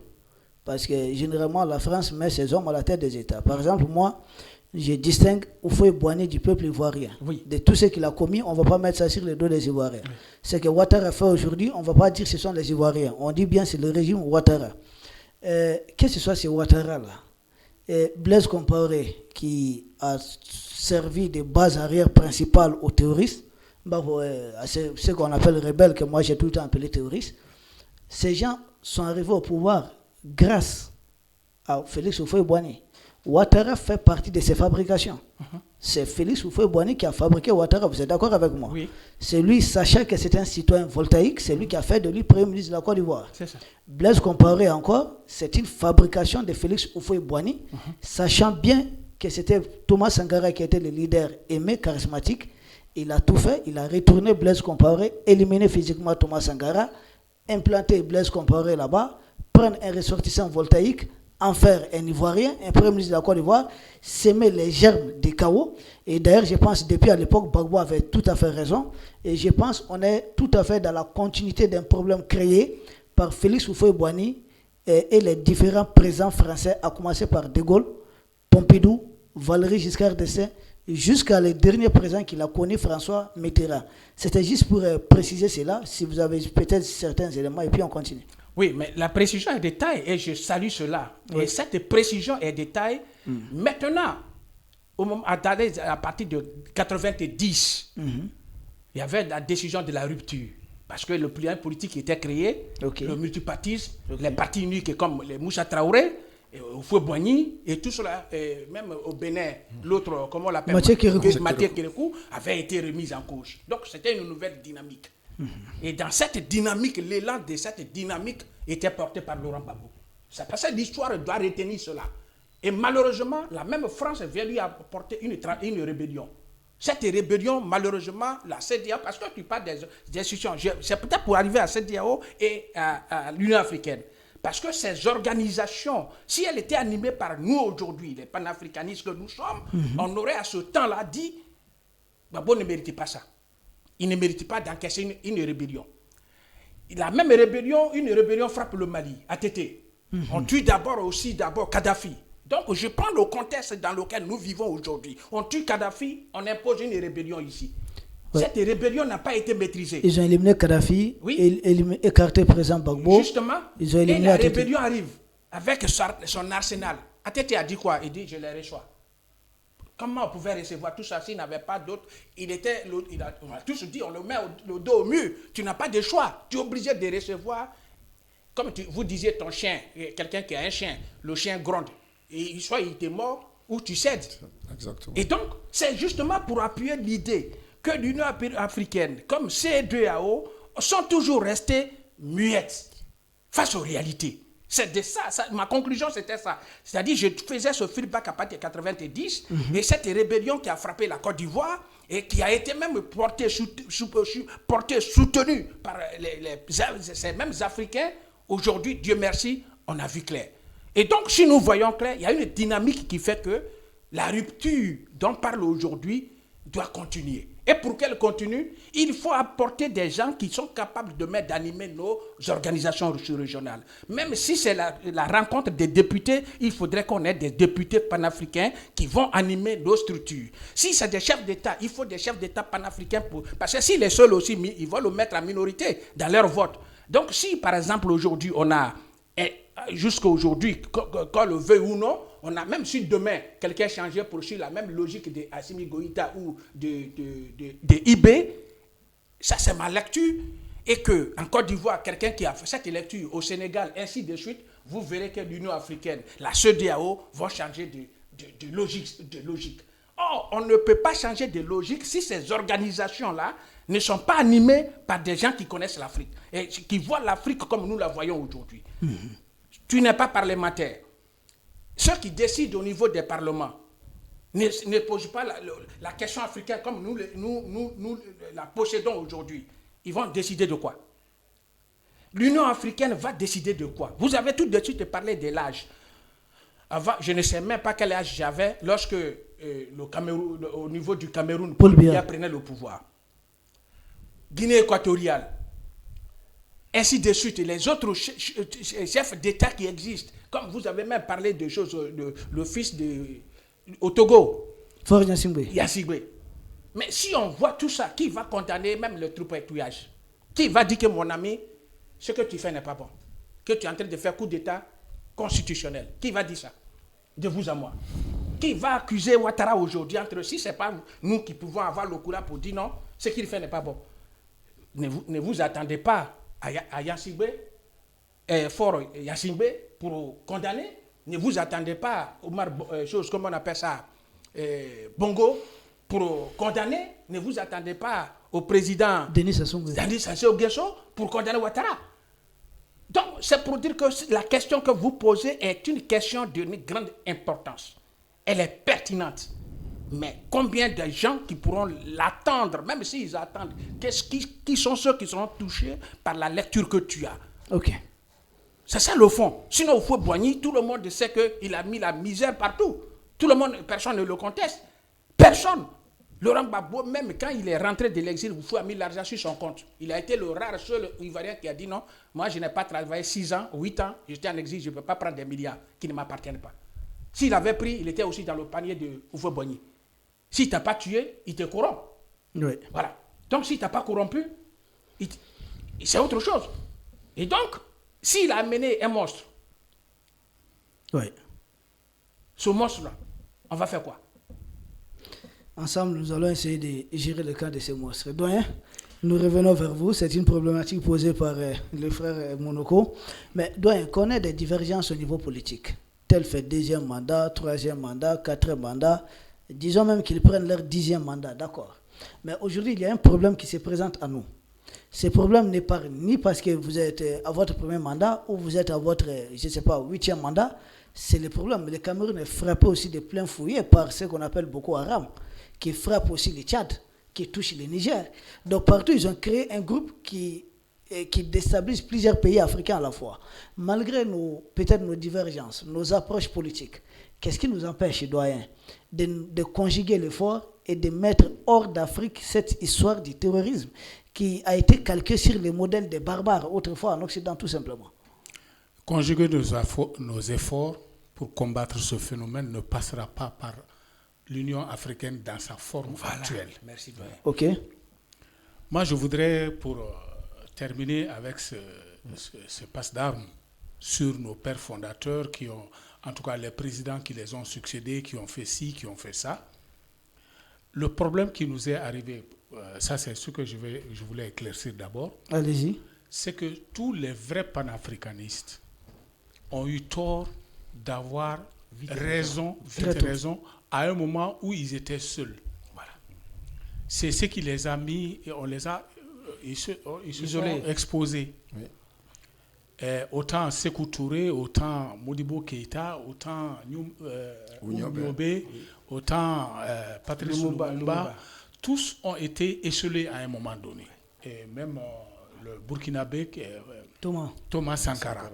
Parce que généralement, la France met ses hommes à la tête des États. Par exemple, moi, je distingue Houphouët-Boigny du peuple ivoirien. Oui. De tout ce qu'il a commis, on ne va pas mettre ça sur le dos des Ivoiriens. Oui. Ce que Ouattara fait aujourd'hui, on ne va pas dire que ce sont les Ivoiriens. On dit bien que c'est le régime Ouattara. Que ce soit ces Ouattara-là, Blaise Compaoré, qui a servi de base arrière principale aux terroristes, ce qu'on appelle rebelles, que moi j'ai tout le temps appelé terroristes, ces gens sont arrivés au pouvoir grâce à Félix Houphouët-Boigny. Ouattara fait partie de ses fabrications. C'est Félix Houphouët-Boigny qui a fabriqué Ouattara, vous êtes d'accord avec moi? Oui. C'est lui, sachant que c'est un citoyen voltaïque, c'est lui qui a fait de lui Premier ministre de la Côte d'Ivoire. C'est ça. Blaise Compaoré encore, c'est une fabrication de Félix Houphouët-Boigny, sachant bien que c'était Thomas Sankara qui était le leader aimé, charismatique. Il a tout fait, il a retourné Blaise Compaoré, éliminé physiquement Thomas Sankara, implanté Blaise Compaoré là-bas, prendre un ressortissant voltaïque, en faire un Ivoirien, un Premier ministre de la Côte d'Ivoire, s'aimer les germes des chaos. Et d'ailleurs, je pense depuis à l'époque, Gbagbo avait tout à fait raison. Et je pense qu'on est tout à fait dans la continuité d'un problème créé par Félix Houphouët-Boigny et les différents présidents français, à commencer par De Gaulle, Pompidou, Valéry Giscard d'Estaing, jusqu'à le dernier président qu'il a connu, François Mitterrand. C'était juste pour préciser cela, si vous avez peut-être certains éléments, et puis on continue. Oui, mais la précision est détail, et je salue cela. Oui. Et cette précision est détail. Maintenant, à partir de 90, il y avait la décision de la rupture. Parce que le plan politique était créé, le multipartisme, les partis uniques comme les Moussa Traoré, Houphouët-Boigny et tout cela, et même au Bénin, l'autre, comment on l'appelle, Mathieu Kérékou, avait été remis en cause. Donc c'était une nouvelle dynamique. Et dans cette dynamique, l'élan de cette dynamique était porté par Laurent Gbagbo. C'est parce que l'histoire doit retenir cela. Et malheureusement, la même France vient lui apporter une rébellion. Cette rébellion, malheureusement, la CEDEAO, parce que tu parles des institutions, c'est peut-être pour arriver à CEDEAO et à l'Union africaine. Parce que ces organisations, si elles étaient animées par nous aujourd'hui, les panafricanistes que nous sommes, on aurait à ce temps-là dit, Gbagbo ne méritait pas ça. Il ne mérite pas d'encaisser une rébellion. La même rébellion, une rébellion frappe le Mali, à Tété. On tue d'abord Kadhafi. Donc je prends le contexte dans lequel nous vivons aujourd'hui. On tue Kadhafi, on impose une rébellion ici. Ouais. Cette rébellion n'a pas été maîtrisée. Ils ont éliminé Kadhafi, écarté président Gbagbo. Justement, ils ont éliminé et la rébellion arrive avec son arsenal. Atété a dit quoi? Il dit, je les reçois. Comment on pouvait recevoir tout ça s'il n'avait pas d'autre? On a tous dit, on le met le dos au mur. Tu n'as pas de choix. Tu es obligé de recevoir. Comme vous disiez, ton chien, quelqu'un qui a un chien, le chien gronde. Et soit il était mort ou tu cèdes. Exactement. Et donc, c'est justement pour appuyer l'idée que l'Union africaine, comme CEDEAO, sont toujours restés muettes face aux réalités. C'est de ça, ma conclusion c'était ça. C'est-à-dire je faisais ce feedback à partir de 90 et cette rébellion qui a frappé la Côte d'Ivoire et qui a été même portée, soutenue par ces mêmes Africains, aujourd'hui, Dieu merci, on a vu clair. Et donc, si nous voyons clair, il y a une dynamique qui fait que la rupture dont on parle aujourd'hui doit continuer. Et pour qu'elle continue, il faut apporter des gens qui sont capables d'animer nos organisations régionales. Même si c'est la rencontre des députés, il faudrait qu'on ait des députés panafricains qui vont animer nos structures. Si c'est des chefs d'État, il faut des chefs d'État panafricains. Parce que s'ils sont seuls aussi, ils vont le mettre en minorité dans leur vote. Donc si, par exemple, aujourd'hui, on a... Jusqu'à aujourd'hui, qu'on le veuille ou non, on a, même si demain quelqu'un changeait pour suivre la même logique de Assimi Goïta ou de IB, ça c'est ma lecture, et qu'en Côte d'Ivoire, quelqu'un qui a fait cette lecture au Sénégal, ainsi de suite, vous verrez que l'Union africaine, la CEDEAO, vont changer de logique. Or, on ne peut pas changer de logique si ces organisations-là ne sont pas animées par des gens qui connaissent l'Afrique et qui voient l'Afrique comme nous la voyons aujourd'hui. Tu n'es pas parlementaire. Ceux qui décident au niveau des parlements ne posent pas la question africaine comme nous la possédons aujourd'hui. Ils vont décider de quoi? L'Union africaine va décider de quoi? Vous avez tout de suite parlé de l'âge. Avant, je ne sais même pas quel âge j'avais lorsque au niveau du Cameroun, Paul Biya prenait le pouvoir. Guinée équatoriale. Ainsi de suite, les autres chefs d'État qui existent, comme vous avez même parlé de choses, le fils au Togo, Faure Gnassingbé. Mais si on voit tout ça, qui va condamner même le troupetouillage? Qui va dire que mon ami, ce que tu fais n'est pas bon? Que tu es en train de faire coup d'État constitutionnel? Qui va dire ça? De vous à moi. Qui va accuser Ouattara aujourd'hui entre si ce n'est pas nous qui pouvons avoir le courage pour dire non, ce qu'il fait n'est pas bon? Ne vous attendez pas à Gnassingbé, Faure Gnassingbé pour condamner. Ne vous attendez pas comment on appelle ça, Bongo pour condamner. Ne vous attendez pas au président Denis Sassou Nguesso pour condamner Ouattara. Donc c'est pour dire que la question que vous posez est une question d'une grande importance. Elle est pertinente. Mais combien de gens qui pourront l'attendre, même s'ils attendent, qui sont ceux qui seront touchés par la lecture que tu as? Ok. C'est ça le fond. Sinon, Houphouët-Boigny, tout le monde sait qu'il a mis la misère partout. Tout le monde, personne ne le conteste. Personne. Laurent Gbagbo, même quand il est rentré de l'exil, Houphouët a mis l'argent sur son compte. Il a été le rare seul Ivoirien qui a dit non, moi je n'ai pas travaillé 6 ans, 8 ans, j'étais en exil, je ne peux pas prendre des milliards qui ne m'appartiennent pas. S'il avait pris, il était aussi dans le panier de Houphouët-Boigny. S'il ne t'a pas tué, il te corrompt. Oui. Voilà. Donc s'il ne t'a pas corrompu, c'est autre chose. Et donc, s'il a amené un monstre, Oui. ce monstre-là, on va faire quoi? Ensemble, nous allons essayer de gérer le cas de ces monstres. Doyen, nous revenons vers vous. C'est une problématique posée par le frère Monoko. Mais doyen, qu'on ait des divergences au niveau politique. Tel fait 2e mandat, 3e mandat, 4e mandat. Disons même qu'ils prennent leur 10e mandat, d'accord. Mais aujourd'hui, il y a un problème qui se présente à nous. Ce problème n'est pas ni parce que vous êtes à votre premier mandat ou vous êtes à votre, je ne sais pas, 8e mandat. C'est le problème. Le Cameroun est frappé aussi de plein fouet par ce qu'on appelle Boko Haram, qui frappe aussi le Tchad, qui touche le Niger. Donc partout, ils ont créé un groupe qui déstabilise plusieurs pays africains à la fois. Malgré peut-être nos divergences, nos approches politiques, qu'est-ce qui nous empêche, doyen, de conjuguer l'effort et de mettre hors d'Afrique cette histoire du terrorisme qui a été calquée sur les modèles des barbares autrefois en Occident, tout simplement? Conjuguer nos efforts pour combattre ce phénomène ne passera pas par l'Union africaine dans sa forme actuelle. Merci, doyen. Ok. Moi, je voudrais, pour terminer avec ce passe d'armes sur nos pères fondateurs qui ont, en tout cas les présidents qui les ont succédés, qui ont fait ci, qui ont fait ça. Le problème qui nous est arrivé, ça c'est ce que je voulais éclaircir d'abord. Allez-y. C'est que tous les vrais panafricanistes ont eu tort d'avoir raison à un moment où ils étaient seuls. Voilà. C'est ce qui les a mis, et on les a, ils se sont exposés. Oui. Autant Sékou Touré, autant Modibo Keïta, autant Ouniobe, autant Patrice Lumumba, tous ont été échelés à un moment donné. Et même le Burkinabé, Thomas Sankara.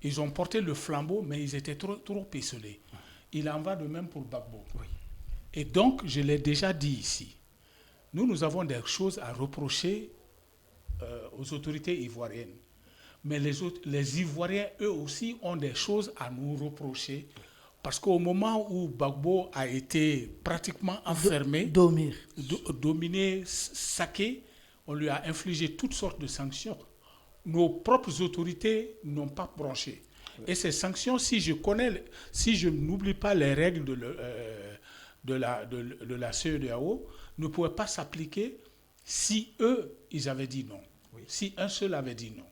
Ils ont porté le flambeau, mais ils étaient trop échelés. Il en va de même pour Gbagbo. Oui. Et donc, je l'ai déjà dit ici, nous avons des choses à reprocher aux autorités ivoiriennes. Mais les Ivoiriens, eux aussi, ont des choses à nous reprocher. Parce qu'au moment où Gbagbo a été pratiquement enfermé, dominé, saqué, on lui a infligé toutes sortes de sanctions. Nos propres autorités n'ont pas branché. Et ces sanctions, si je n'oublie pas les règles de la CEDEAO, ne pouvaient pas s'appliquer si eux, ils avaient dit non. Oui. Si un seul avait dit non.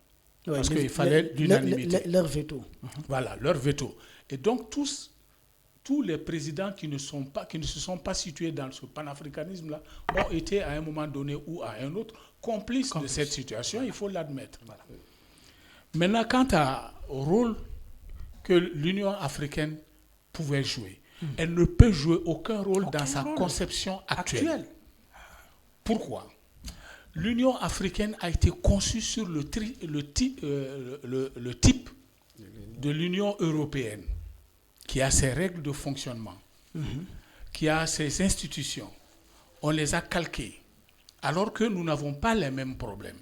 Oui, parce qu'il fallait l'unanimité. Leur veto. Voilà, leur veto. Et donc, tous les présidents qui ne se sont pas situés dans ce panafricanisme-là ont été à un moment donné ou à un autre complices de cette situation, il faut l'admettre. Voilà. Maintenant, quant au rôle que l'Union africaine pouvait jouer, elle ne peut jouer aucun rôle dans sa conception actuelle. Pourquoi? L'Union africaine a été conçue sur le type de l'Union européenne, qui a ses règles de fonctionnement, qui a ses institutions. On les a calquées, alors que nous n'avons pas les mêmes problèmes.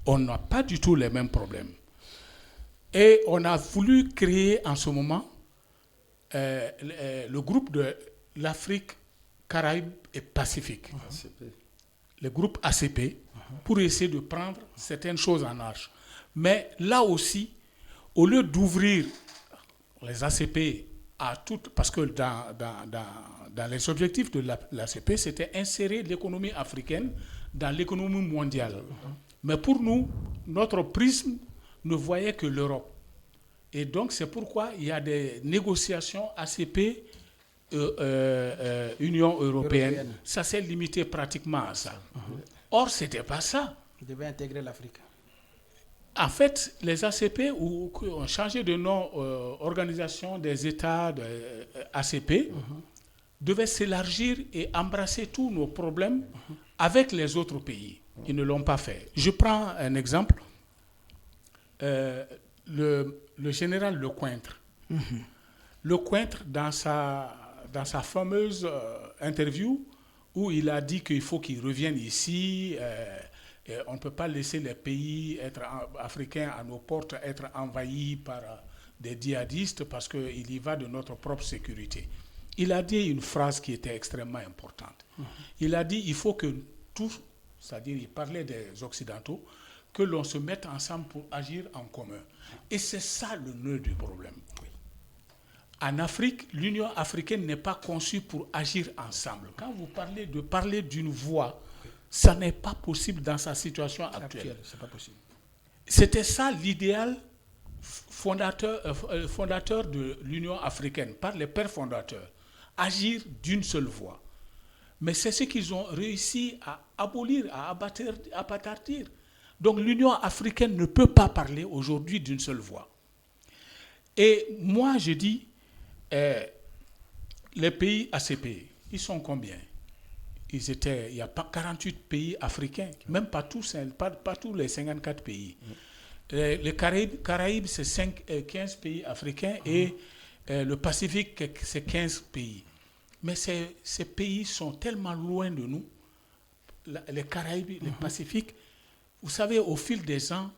On n'a pas du tout les mêmes problèmes. Et on a voulu créer en ce moment le groupe de l'Afrique, Caraïbes et Pacifique. Le groupe ACP, pour essayer de prendre certaines choses en marche. Mais là aussi, au lieu d'ouvrir les ACP à toutes, parce que dans les objectifs de l'ACP, c'était insérer l'économie africaine dans l'économie mondiale. Mais pour nous, notre prisme ne voyait que l'Europe. Et donc, c'est pourquoi il y a des négociations ACP Union européenne. Ça s'est limité pratiquement à ça. Or, ce n'était pas ça. Ils devaient intégrer l'Afrique. En fait, les ACP ont changé de nom, Organisation des États ACP, devaient s'élargir et embrasser tous nos problèmes avec les autres pays. Ils ne l'ont pas fait. Je prends un exemple. le général Lecointre, Lecointre dans sa fameuse interview où il a dit qu'il faut qu'il revienne ici, on ne peut pas laisser les pays africains à nos portes être envahis par des djihadistes parce qu'il y va de notre propre sécurité. Il a dit une phrase qui était extrêmement importante. Il a dit il faut que tous, c'est-à-dire il parlait des Occidentaux, que l'on se mette ensemble pour agir en commun. Et c'est ça le nœud du problème. En Afrique, l'Union africaine n'est pas conçue pour agir ensemble. Quand vous parlez d'une voix, ça n'est pas possible dans sa situation actuelle. C'est pas possible. C'était ça l'idéal fondateur de l'Union africaine, par les pères fondateurs. Agir d'une seule voix. Mais c'est ce qu'ils ont réussi à abolir, à abattre. Donc l'Union africaine ne peut pas parler aujourd'hui d'une seule voix. Et moi, je dis, les pays ACP, ils sont combien? Il y a pas 48 pays africains, même pas tous les 54 pays. Les Caraïbes, c'est 15 pays africains et le Pacifique, c'est 15 pays. Mais ces pays sont tellement loin de nous, les Caraïbes, le Pacifique. Vous savez, au fil des ans,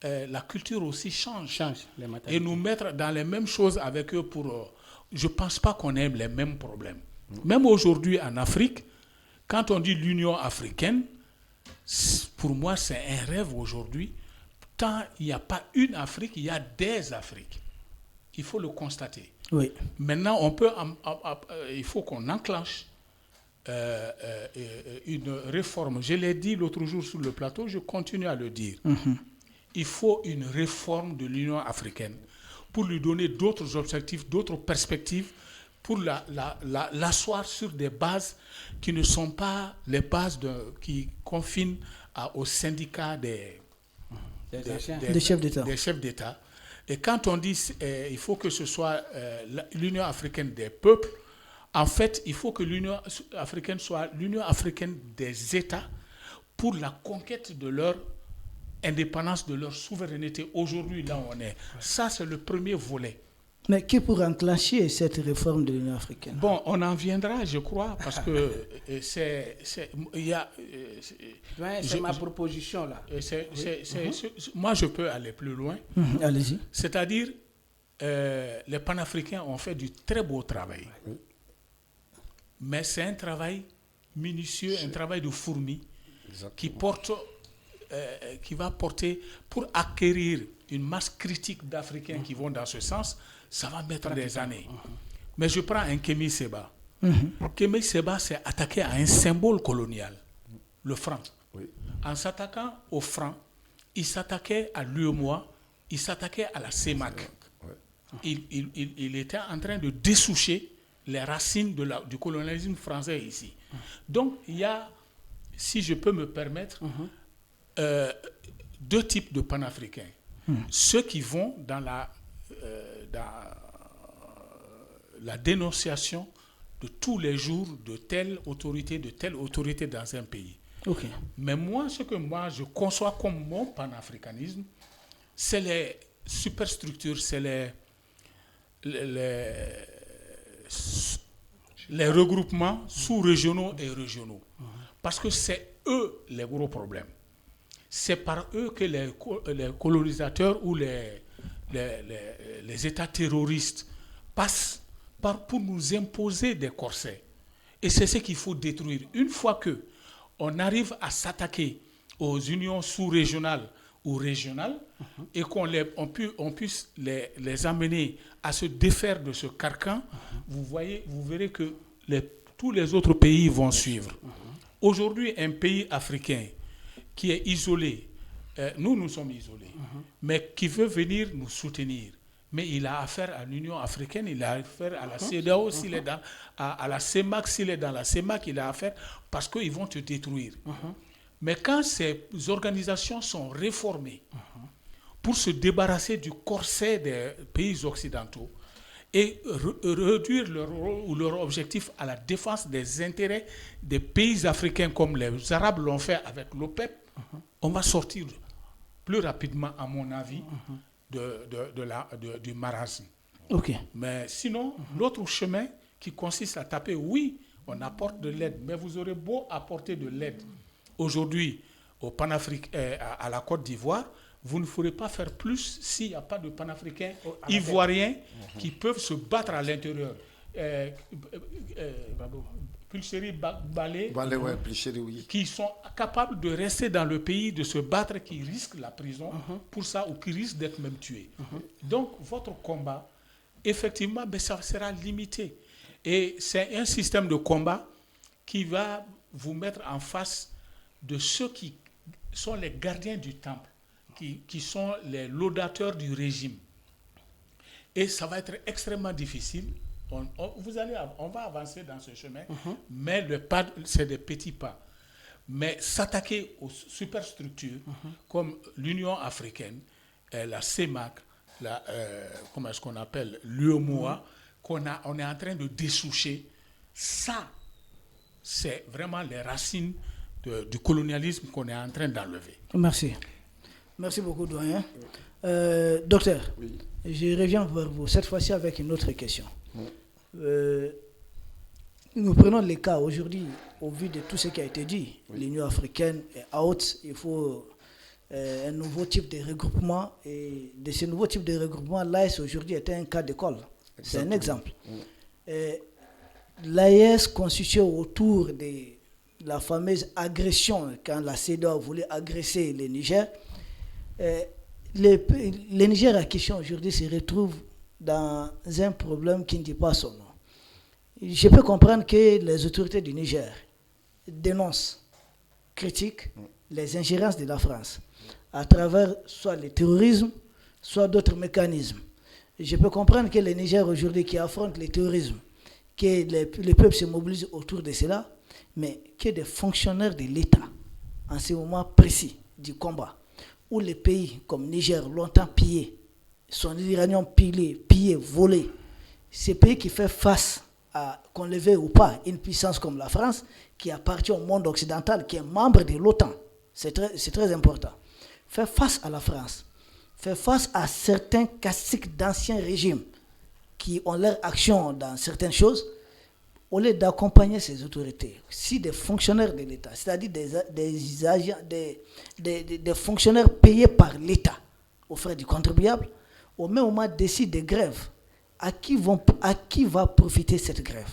la culture aussi change. Et nous mettre dans les mêmes choses avec eux je ne pense pas qu'on ait les mêmes problèmes. Même aujourd'hui en Afrique, quand on dit l'Union africaine, pour moi c'est un rêve aujourd'hui. Tant il n'y a pas une Afrique, il y a des Afriques. Il faut le constater. Oui. Maintenant, il faut qu'on enclenche une réforme. Je l'ai dit l'autre jour sur le plateau, je continue à le dire. Il faut une réforme de l'Union africaine pour lui donner d'autres objectifs, d'autres perspectives, pour l'asseoir sur des bases qui ne sont pas les bases qui confinent aux syndicats des chefs d'État. Des chefs d'État. Et quand on dit il faut que ce soit l'Union africaine des peuples, en fait, il faut que l'Union africaine soit l'Union africaine des États pour la conquête de leur indépendance, de leur souveraineté. Aujourd'hui, là où on est. Ça, c'est le premier volet. Mais qui pourrait enclencher cette réforme de l'Union africaine? Bon, on en viendra, je crois, parce que c'est ma proposition, là. Moi, je peux aller plus loin. Allez-y. C'est-à-dire, les panafricains ont fait du très beau travail. Mais c'est un travail minutieux, un travail de fourmi qui va porter, pour acquérir une masse critique d'Africains qui vont dans ce sens, ça va mettre des années. Mais je prends un Kémy Séba. Kémy Séba s'est attaqué à un symbole colonial, le franc. En s'attaquant au franc, il s'attaquait à l'UEMOA, il s'attaquait à la CEMAC. Il était en train de dessoucher les racines du colonialisme français ici. Donc, il y a, si je peux me permettre, deux types de panafricains. Ceux qui vont dans la dénonciation de tous les jours de telle autorité dans un pays. Okay. Mais moi, ce que je conçois comme mon panafricanisme, c'est les superstructures, c'est les regroupements sous-régionaux et régionaux. Parce que c'est eux les gros problèmes. C'est par eux que les colonisateurs ou les États terroristes passent pour nous imposer des corsets. Et c'est ce qu'il faut détruire. Une fois qu'on arrive à s'attaquer aux unions sous-régionales ou régionales et qu'on puisse les amener à se défaire de ce carcan, vous verrez que tous les autres pays vont suivre. Aujourd'hui, un pays africain qui est isolé, nous sommes isolés, mais qui veut venir nous soutenir. Mais il a affaire à l'Union africaine, il a affaire à la CEDEAO, s'il est à la CEMAC, s'il est dans la CEMAC, il a affaire parce qu'ils vont te détruire. Mais quand ces organisations sont réformées pour se débarrasser du corset des pays occidentaux et réduire leur objectif à la défense des intérêts des pays africains comme les Arabes l'ont fait avec l'OPEP, on va sortir plus rapidement, à mon avis, du marasme. Ok. Mais sinon, l'autre chemin qui consiste à taper, oui, on apporte de l'aide, mais vous aurez beau apporter de l'aide aujourd'hui à la Côte d'Ivoire, vous ne pourrez pas faire plus s'il n'y a pas de panafricains ivoiriens qui peuvent se battre à l'intérieur. Pulchéry Balé, oui. Qui sont capables de rester dans le pays, de se battre, qui risquent la prison pour ça ou qui risquent d'être même tués. Donc, votre combat, effectivement, ça sera limité. Et c'est un système de combat qui va vous mettre en face de ceux qui sont les gardiens du temple, qui sont les laudateurs du régime. Et ça va être extrêmement difficile. On va avancer dans ce chemin, mais le pas, c'est des petits pas. Mais s'attaquer aux superstructures comme l'Union africaine, la CEMAC, comment est-ce qu'on appelle, l'UEMOA, on est en train de dessoucher, ça, c'est vraiment les racines du colonialisme qu'on est en train d'enlever. Merci. Merci beaucoup, doyen. Docteur, Oui. je reviens vers vous, cette fois-ci avec une autre question. Nous prenons les cas aujourd'hui, au vu de tout ce qui a été dit, l'Union africaine est out, il faut un nouveau type de regroupement, et de ce nouveau type de regroupement, l'AES aujourd'hui était un cas d'école. C'est un exemple. L'AES constitué autour de la fameuse agression, quand la CEDEAO voulait agresser le Niger, le Niger en question aujourd'hui se retrouve dans un problème qui ne dit pas son nom. Je peux comprendre que les autorités du Niger dénoncent, critiquent les ingérences de la France à travers soit le terrorisme, soit d'autres mécanismes. Je peux comprendre que le Niger aujourd'hui qui affronte le terrorisme, que les peuples se mobilisent autour de cela, mais que des fonctionnaires de l'État, en ce moment précis du combat, où les pays comme Niger, longtemps pillés, son uranium pillé, volé, ces pays qui fait face à, qu'on le veuille ou pas, une puissance comme la France, qui appartient au monde occidental, qui est membre de l'OTAN, c'est très important, fait face à la France, fait face à certains caciques d'anciens régimes qui ont leur action dans certaines choses, au lieu d'accompagner ces autorités, si des fonctionnaires de l'État, c'est-à-dire des agents, des fonctionnaires payés par l'État aux frais du contribuable, au même moment décident de grève, à qui va profiter cette grève?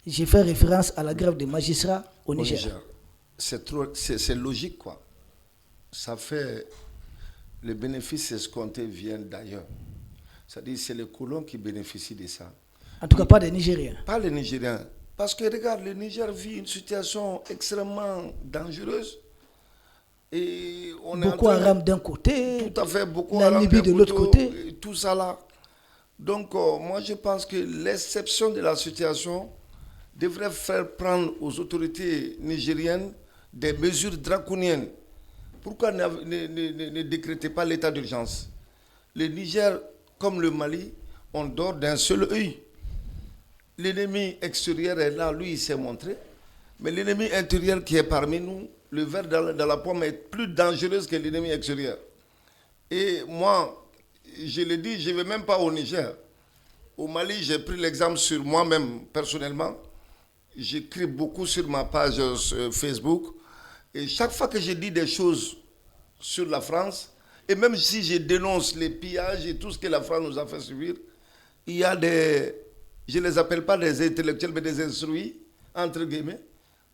J'ai fait référence à la grève des magistrats au Niger. C'est logique, quoi. Ça fait... Les bénéfices escomptés viennent d'ailleurs. C'est-à-dire c'est les colons qui bénéficient de ça. En tout cas, pas des Nigériens. Pas les Nigériens. Parce que regarde, le Niger vit une situation extrêmement dangereuse. Et on Boko Haram d'un côté, tout à fait, Boko la Haram Libye de l'autre côté. Tout ça là. Donc, moi, je pense que l'exception de la situation devrait faire prendre aux autorités nigériennes des mesures draconiennes. Pourquoi ne décrétez pas l'état d'urgence? Le Niger, comme le Mali, on dort d'un seul œil. L'ennemi extérieur est là, lui, il s'est montré. Mais l'ennemi intérieur qui est parmi nous, le ver dans la pomme est plus dangereux que l'ennemi extérieur. Et moi, je le dis, je ne vais même pas au Niger. Au Mali, j'ai pris l'exemple sur moi-même, personnellement. J'écris beaucoup sur ma page Facebook. Et chaque fois que je dis des choses sur la France, et même si je dénonce les pillages et tout ce que la France nous a fait subir, il y a des, je ne les appelle pas des intellectuels, mais des instruits, entre guillemets,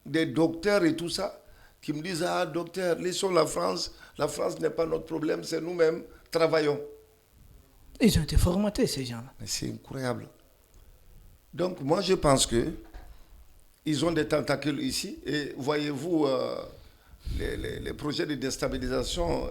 des docteurs et tout ça, qui me disent, ah docteur, laissons la France n'est pas notre problème, c'est nous-mêmes, travaillons. Ils ont été formatés, ces gens-là. Mais c'est incroyable. Donc moi je pense que ils ont des tentacules ici, et voyez-vous les projets de déstabilisation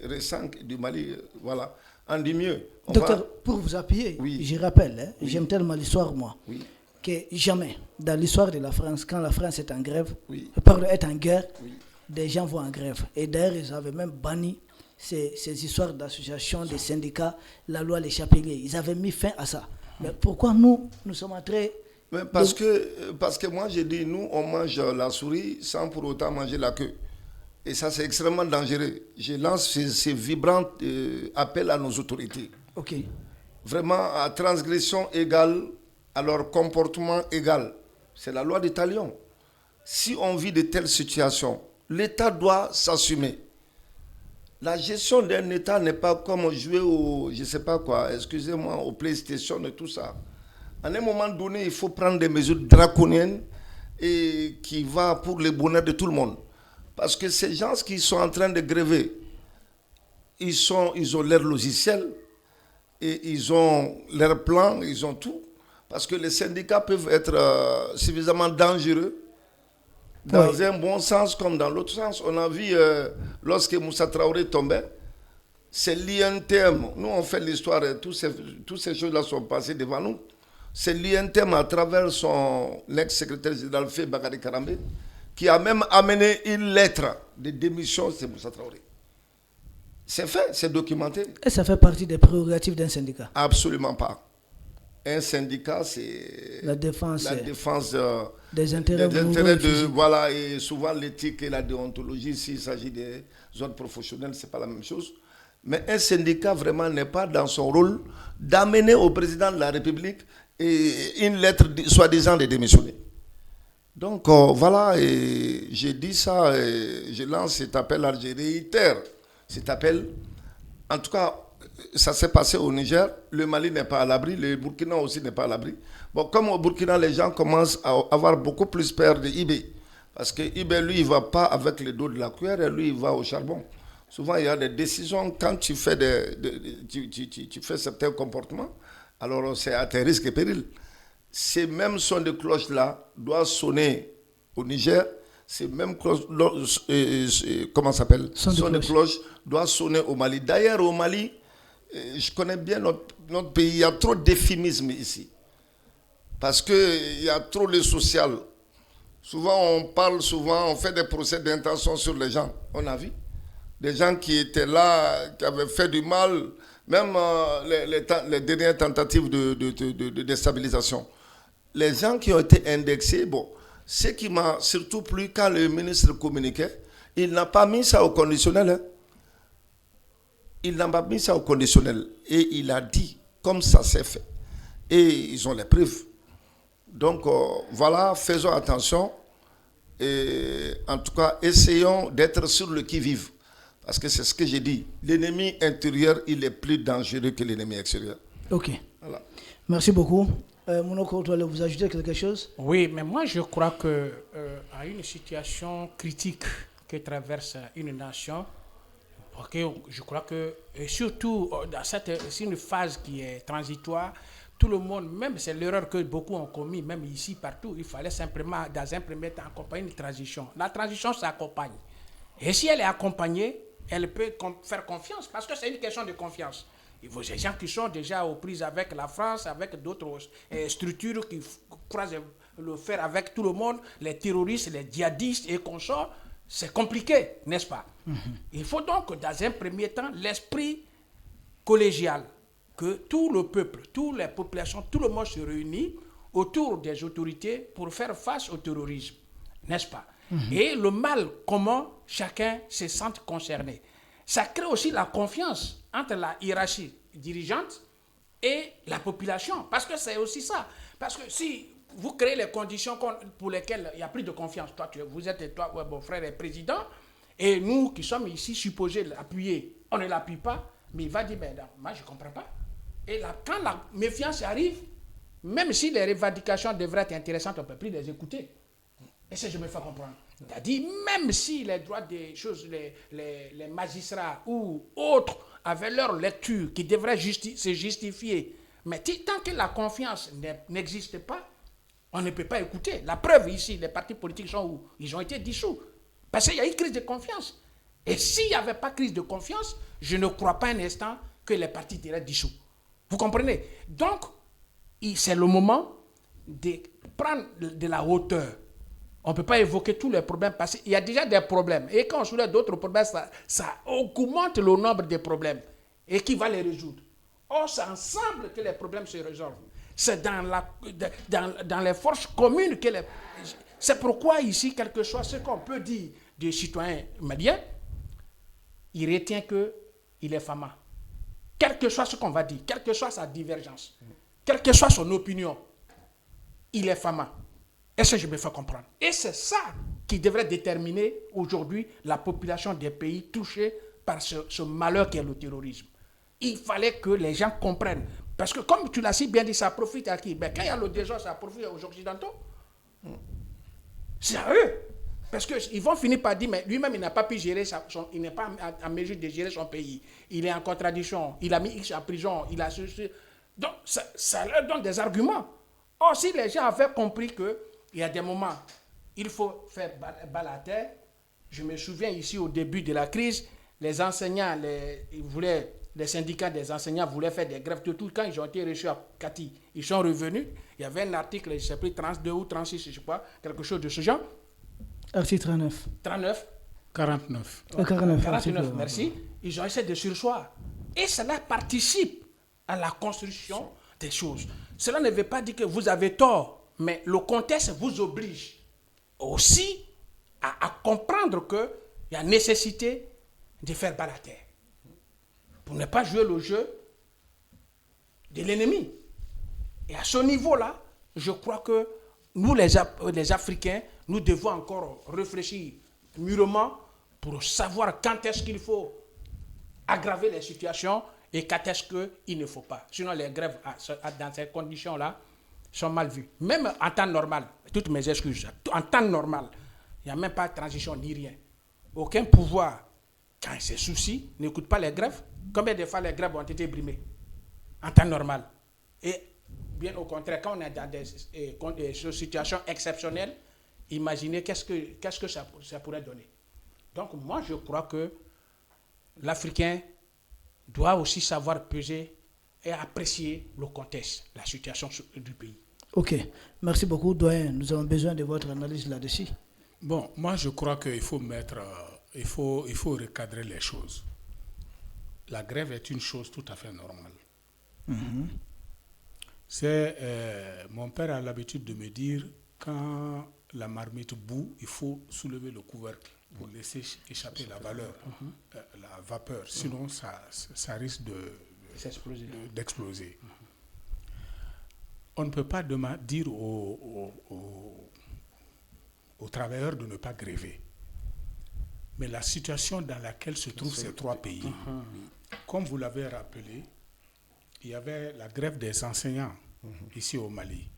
récents du Mali, voilà, en dit mieux. Docteur, pour vous appuyer, oui. Je rappelle, j'aime tellement l'histoire, moi, oui. que jamais, dans l'histoire de la France, quand la France est en grève, Oui. est en guerre, Oui. des gens vont en grève. Et d'ailleurs, ils avaient même banni ces histoires d'associations, des syndicats, la loi Les Chapeliers. Ils avaient mis fin à ça. Mais pourquoi nous sommes entrés... Mais parce que moi, j'ai dit, nous, on mange la souris sans pour autant manger la queue. Et ça, c'est extrêmement dangereux. Je lance ces vibrants appels à nos autorités. Ok. Vraiment, à transgression égale, à leur comportement égal. C'est la loi des talions. Si on vit de telles situations, l'État doit s'assumer. La gestion d'un État n'est pas comme jouer au, je sais pas quoi, excusez-moi, au PlayStation et tout ça. À un moment donné, il faut prendre des mesures draconiennes et qui vont pour le bonheur de tout le monde. Parce que ces gens qui sont en train de gréver, ils ont leur logiciel et ils ont leur plan, ils ont tout. Parce que les syndicats peuvent être suffisamment dangereux dans un bon sens comme dans l'autre sens. On a vu lorsque Moussa Traoré tombait, c'est l'INTM. Nous, on fait l'histoire, toutes ces choses-là sont passées devant nous. C'est l'INTM à travers son ex-secrétaire général Fé Bakary Karambe qui a même amené une lettre de démission de Moussa Traoré. C'est fait, c'est documenté. Et ça fait partie des prérogatives d'un syndicat? Absolument pas. Un syndicat, c'est la défense des intérêts de, voilà, et souvent l'éthique et la déontologie, s'il s'agit des autres professionnels, c'est pas la même chose. Mais un syndicat vraiment n'est pas dans son rôle d'amener au président de la République une lettre soi-disant de démissionner. Donc voilà, et j'ai dit ça, et je lance cet appel, je réitère cet appel. En tout cas, ça s'est passé au Niger, le Mali n'est pas à l'abri, le Burkina aussi n'est pas à l'abri. Bon, comme au Burkina, les gens commencent à avoir beaucoup plus peur de Ibé. Parce que Ibé, lui, il ne va pas avec le dos de la cuillère, et lui, il va au charbon. Souvent, il y a des décisions, quand tu fais, tu fais certains comportements, alors c'est à tes risques et périls. Ces mêmes sons de cloche-là doivent sonner au Niger. Ces mêmes cloches, comment ça s'appelle? Son de cloche doit sonner au Mali. D'ailleurs, au Mali, je connais bien notre pays, il y a trop d'euphémisme ici. Parce qu'il y a trop le social. Souvent, on fait des procès d'intention sur les gens. On a vu des gens qui étaient là, qui avaient fait du mal, même les dernières tentatives de déstabilisation. Les gens qui ont été indexés, bon, ce qui m'a surtout plu quand le ministre communiquait, il n'a pas mis ça au conditionnel. Hein. Il n'a pas mis ça au conditionnel. Et il a dit comme ça s'est fait. Et ils ont les preuves. Donc voilà, faisons attention. Et en tout cas, essayons d'être sur le qui-vive. Parce que c'est ce que j'ai dit. L'ennemi intérieur, il est plus dangereux que l'ennemi extérieur. Ok. Voilà. Merci beaucoup. Monoko, tu allais vous ajouter quelque chose? Oui, mais moi je crois que à une situation critique que traverse une nation, okay, je crois que et surtout dans c'est une phase qui est transitoire, tout le monde, même c'est l'erreur que beaucoup ont commis, même ici, partout, il fallait simplement, dans un premier temps, accompagner une transition. La transition s'accompagne. Et si elle est accompagnée, elle peut faire confiance, parce que c'est une question de confiance. Il faut des gens qui sont déjà aux prises avec la France, avec d'autres structures qui croisent le fer avec tout le monde, les terroristes, les djihadistes et consorts. C'est compliqué, n'est-ce pas? Il faut donc, dans un premier temps, l'esprit collégial, que tout le peuple, toutes les populations, tout le monde se réunit autour des autorités pour faire face au terrorisme, n'est-ce pas? Et le mal, comment chacun se sente concerné. Ça crée aussi la confiance entre la hiérarchie dirigeante et la population. Parce que c'est aussi ça. Parce que si vous créez les conditions pour lesquelles il n'y a plus de confiance, toi, mon frère est président, et nous qui sommes ici supposés l'appuyer, on ne l'appuie pas, mais il va dire, ben non, moi je ne comprends pas. Et là, quand la méfiance arrive, même si les revendications devraient être intéressantes, on ne peut plus les écouter. Et ça, je me fais comprendre. C'est-à-dire, même si les droits des choses, les magistrats ou autres avaient leur lecture qui devrait se justifier, mais tant que la confiance n'existe pas, on ne peut pas écouter. La preuve ici, les partis politiques sont où? Ils ont été dissous. Parce qu'il y a une crise de confiance. Et s'il n'y avait pas crise de confiance, je ne crois pas un instant que les partis seraient dissous. Vous comprenez? Donc, c'est le moment de prendre de la hauteur. On ne peut pas évoquer tous les problèmes parce qu'il y a déjà des problèmes. Et quand on soulève d'autres problèmes, ça augmente le nombre de problèmes. Et qui va les résoudre? Or, c'est ensemble que les problèmes se résolvent. C'est dans les forces communes que les... C'est pourquoi ici, quel que soit ce qu'on peut dire, du citoyen malien, il retient qu'il est Fama. Quel que soit ce qu'on va dire, quelle que soit sa divergence, quelle que soit son opinion, il est Fama. Est-ce que je me fais comprendre? Et c'est ça qui devrait déterminer aujourd'hui la population des pays touchés par ce malheur qu'est le terrorisme. Il fallait que les gens comprennent. Parce que comme tu l'as si bien dit, ça profite à qui? Ben, quand il y a le désordre, ça profite aux Occidentaux. C'est à eux. Parce qu'ils vont finir par dire, mais lui-même, il n'a pas pu gérer, il n'est pas en mesure de gérer son pays. Il est en contradiction. Il a mis X en prison. Il a donc, ça leur donne des arguments. Or, si les gens avaient compris qu'il y a des moments, il faut faire balle à terre. Je me souviens ici, au début de la crise, les enseignants, les syndicats des enseignants voulaient faire des grèves de tout. Quand ils ont été reçus à Kati, ils sont revenus. Il y avait un article, je ne sais plus, 32 ou 36, je ne sais pas, quelque chose de ce genre. Article 39. 39. 49. 49, merci. Ils ont essayé de surseoir. Et cela participe à la construction des choses. Cela ne veut pas dire que vous avez tort, mais le contexte vous oblige aussi à comprendre qu'il y a nécessité de faire balle à terre. Pour ne pas jouer le jeu de l'ennemi. Et à ce niveau-là, je crois que nous, les Africains, nous devons encore réfléchir mûrement pour savoir quand est-ce qu'il faut aggraver les situations et quand est-ce qu'il ne faut pas. Sinon, les grèves dans ces conditions-là sont mal vues. Même en temps normal, toutes mes excuses, en temps normal, il n'y a même pas de transition ni rien. Aucun pouvoir, quand il se soucie, n'écoute pas les grèves. Combien de fois les grèves ont été brimées en temps normal? Et bien au contraire, quand on est dans des situations exceptionnelles, imaginez qu'est-ce que ça pourrait donner. Donc moi, je crois que l'Africain doit aussi savoir peser et apprécier le contexte, la situation du pays. Ok, merci beaucoup, doyen. Nous avons besoin de votre analyse là-dessus. Bon, moi je crois qu'il faut il faut recadrer les choses. La grève est une chose tout à fait normale. Mon père a l'habitude de me dire, quand la marmite bout, il faut soulever le couvercle pour laisser échapper la vapeur. Sinon, ça risque d'exploser. On ne peut pas dire aux travailleurs de ne pas gréver. Mais la situation dans laquelle se trouvent ces trois pays, comme vous l'avez rappelé, il y avait la grève des enseignants ici au Mali.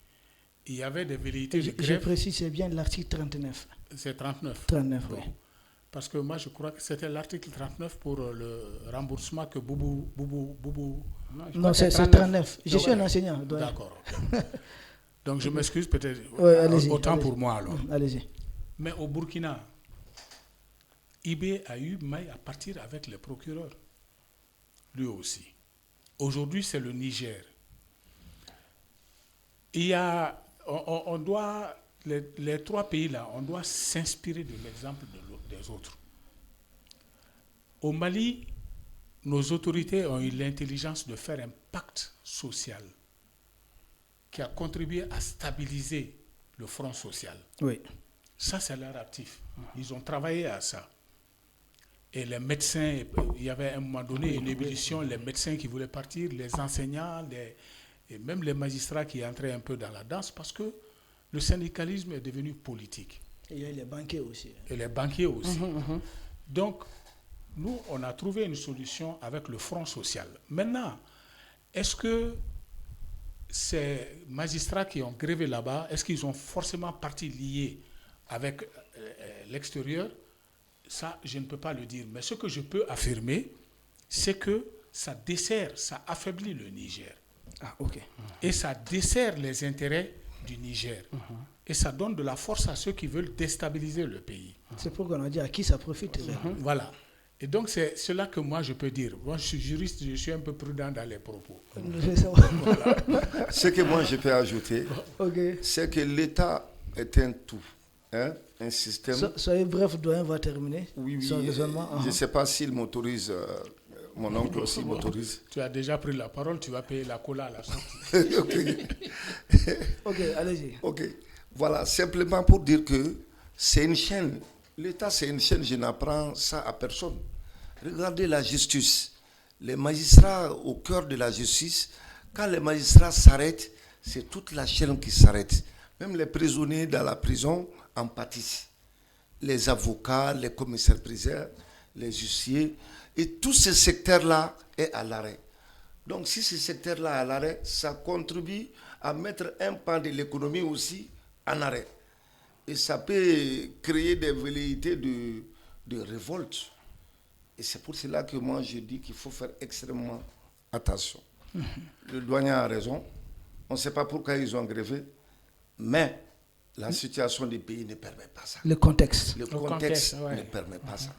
Il y avait des velléités de grève. Je précise, c'est bien l'article 39. C'est 39. 39, oui. Parce que moi, je crois que c'était l'article 39 pour le remboursement que Boubou... Non, c'est 39. Je suis un enseignant. D'accord. Donc, je m'excuse peut-être. Autant pour moi, alors. Allez-y. Mais au Burkina, Ibé a eu maille à partir avec les procureurs. Lui aussi. Aujourd'hui, c'est le Niger. Il y a... On doit... Les trois pays-là, on doit s'inspirer de l'exemple des autres. Au Mali, nos autorités ont eu l'intelligence de faire un pacte social qui a contribué à stabiliser le front social. Oui. Ça, c'est leur actif. Ils ont travaillé à ça. Et les médecins, il y avait à un moment donné une ébullition, les médecins qui voulaient partir, les enseignants, et même les magistrats qui entraient un peu dans la danse, parce que le syndicalisme est devenu politique. Et il y a les banquiers aussi. Et les banquiers aussi. Donc, nous, on a trouvé une solution avec le Front social. Maintenant, est-ce que ces magistrats qui ont grévé là-bas, est-ce qu'ils ont forcément partie liée avec l'extérieur? Ça, je ne peux pas le dire. Mais ce que je peux affirmer, c'est que ça dessert, ça affaiblit le Niger. Ah, ok. Et ça dessert les intérêts du Niger. Et ça donne de la force à ceux qui veulent déstabiliser le pays. C'est pourquoi on a dit à qui ça profite. Voilà. Et donc, c'est cela que moi, je peux dire. Moi, je suis juriste, je suis un peu prudent dans les propos. Voilà. Ce que moi, je peux ajouter, c'est que l'État est un tout. Un système... Soyez bref, doyen va terminer. Oui. Je ne sais pas s'il m'autorise... Mon oncle aussi m'autorise. Tu as déjà pris la parole, tu vas payer la cola à la sortie. Ok, allez-y. Ok, voilà, simplement pour dire que c'est une chaîne. L'État, c'est une chaîne, je n'apprends ça à personne. Regardez la justice. Les magistrats au cœur de la justice, quand les magistrats s'arrêtent, c'est toute la chaîne qui s'arrête. Même les prisonniers dans la prison en pâtissent. Les avocats, les commissaires-priseurs, les huissiers, et tout ce secteur-là est à l'arrêt. Donc si ce secteur-là est à l'arrêt, ça contribue à mettre un pan de l'économie aussi en arrêt. Et ça peut créer des velléités de révolte. Et c'est pour cela que moi je dis qu'il faut faire extrêmement attention. Le douanier a raison. On ne sait pas pourquoi ils ont grévé, mais la situation du pays ne permet pas ça. Le contexte. Le contexte ne permet pas ça.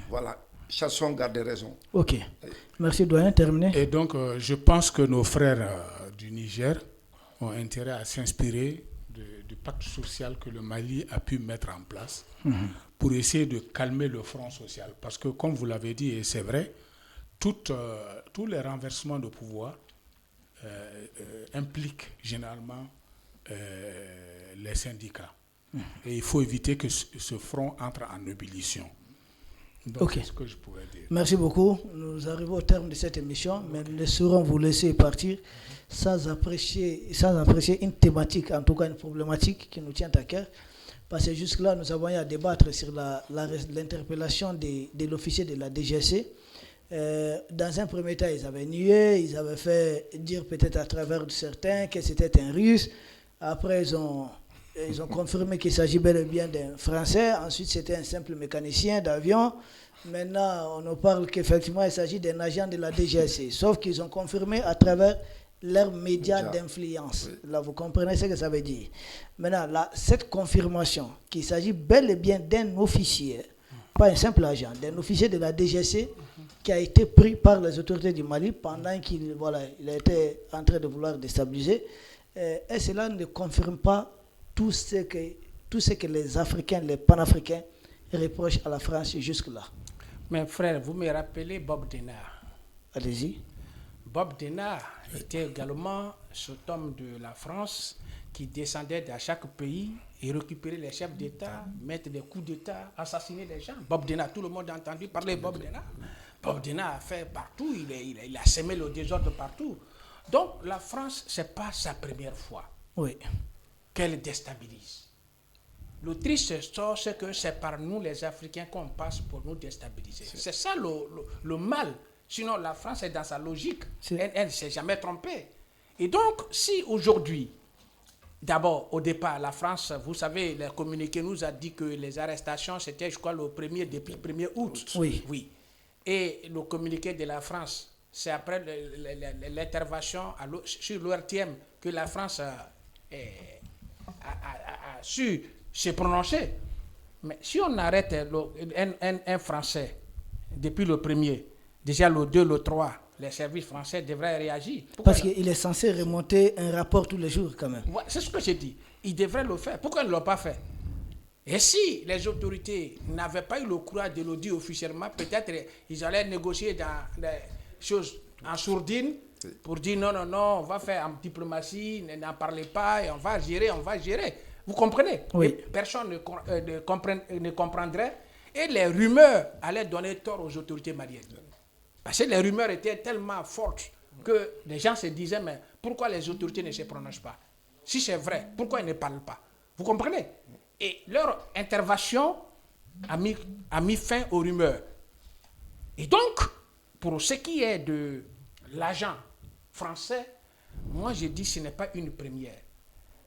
Voilà. Chasson garde raison. Ok. Merci, doyen. Terminé. Et donc, je pense que nos frères du Niger ont intérêt à s'inspirer du pacte social que le Mali a pu mettre en place pour essayer de calmer le front social. Parce que, comme vous l'avez dit, et c'est vrai, tous les renversements de pouvoir impliquent généralement les syndicats. Et il faut éviter que ce front entre en ébullition. Donc, c'est ce que je pourrais dire. Merci beaucoup. Nous arrivons au terme de cette émission, mais nous ne saurons vous laisser partir sans apprécier une thématique, en tout cas une problématique qui nous tient à cœur. Parce que jusque-là, nous avons eu à débattre sur l'interpellation de l'officier de la DGC. Dans un premier temps, ils avaient nié, ils avaient fait dire peut-être à travers certains que c'était un Russe. Après, ils ont confirmé qu'il s'agit bel et bien d'un Français. Ensuite, c'était un simple mécanicien d'avion. Maintenant, on nous parle qu'effectivement, il s'agit d'un agent de la DGC. Sauf qu'ils ont confirmé à travers leurs médias d'influence. Oui. Là, vous comprenez ce que ça veut dire. Maintenant, là, cette confirmation qu'il s'agit bel et bien d'un officier, pas un simple agent, d'un officier de la DGC qui a été pris par les autorités du Mali pendant qu'il il a été en train de vouloir déstabiliser. Et cela ne confirme pas tout ce que les Africains, les panafricains reprochent à la France jusque-là. Mais frère, vous me rappelez Bob Denard. Allez-y. Bob Denard était également cet homme de la France qui descendait dans chaque pays et récupérait les chefs d'État, mettre des coups d'État, assassiner les gens. Bob Denard, tout le monde a entendu parler de Bob Denard. Bob Denard a fait partout, il a semé le désordre partout. Donc la France, ce n'est pas sa première fois qu'elle déstabilise. Le triste, c'est que c'est par nous les Africains qu'on passe pour nous déstabiliser. C'est ça le mal. Sinon, la France est dans sa logique. Elle ne s'est jamais trompée. Et donc, si aujourd'hui, d'abord, au départ, la France, vous savez, le communiqué nous a dit que les arrestations, c'était, je crois, depuis le 1er août. Oui. Et le communiqué de la France, c'est après l'intervention sur l'ORTM que la France a su se prononcer. Mais si on arrête un Français depuis le 1er, déjà le 2, le 3, les services français devraient réagir. Parce qu'il est censé remonter un rapport tous les jours quand même. Ouais, c'est ce que j'ai dit. Ils devraient le faire. Pourquoi ils ne l'ont pas fait? Et si les autorités n'avaient pas eu le courage de le dire officiellement, peut-être ils allaient négocier dans des choses en sourdine pour dire non, on va faire en diplomatie, n'en parlez pas, et on va gérer. Vous comprenez? Oui. Et personne ne comprendrait. Et les rumeurs allaient donner tort aux autorités maliennes. Parce que les rumeurs étaient tellement fortes que les gens se disaient, mais pourquoi les autorités ne se prononcent pas? Si c'est vrai, pourquoi ils ne parlent pas? Vous comprenez? Et leur intervention a mis fin aux rumeurs. Et donc, pour ce qui est de l'agent français, moi je dis que ce n'est pas une première.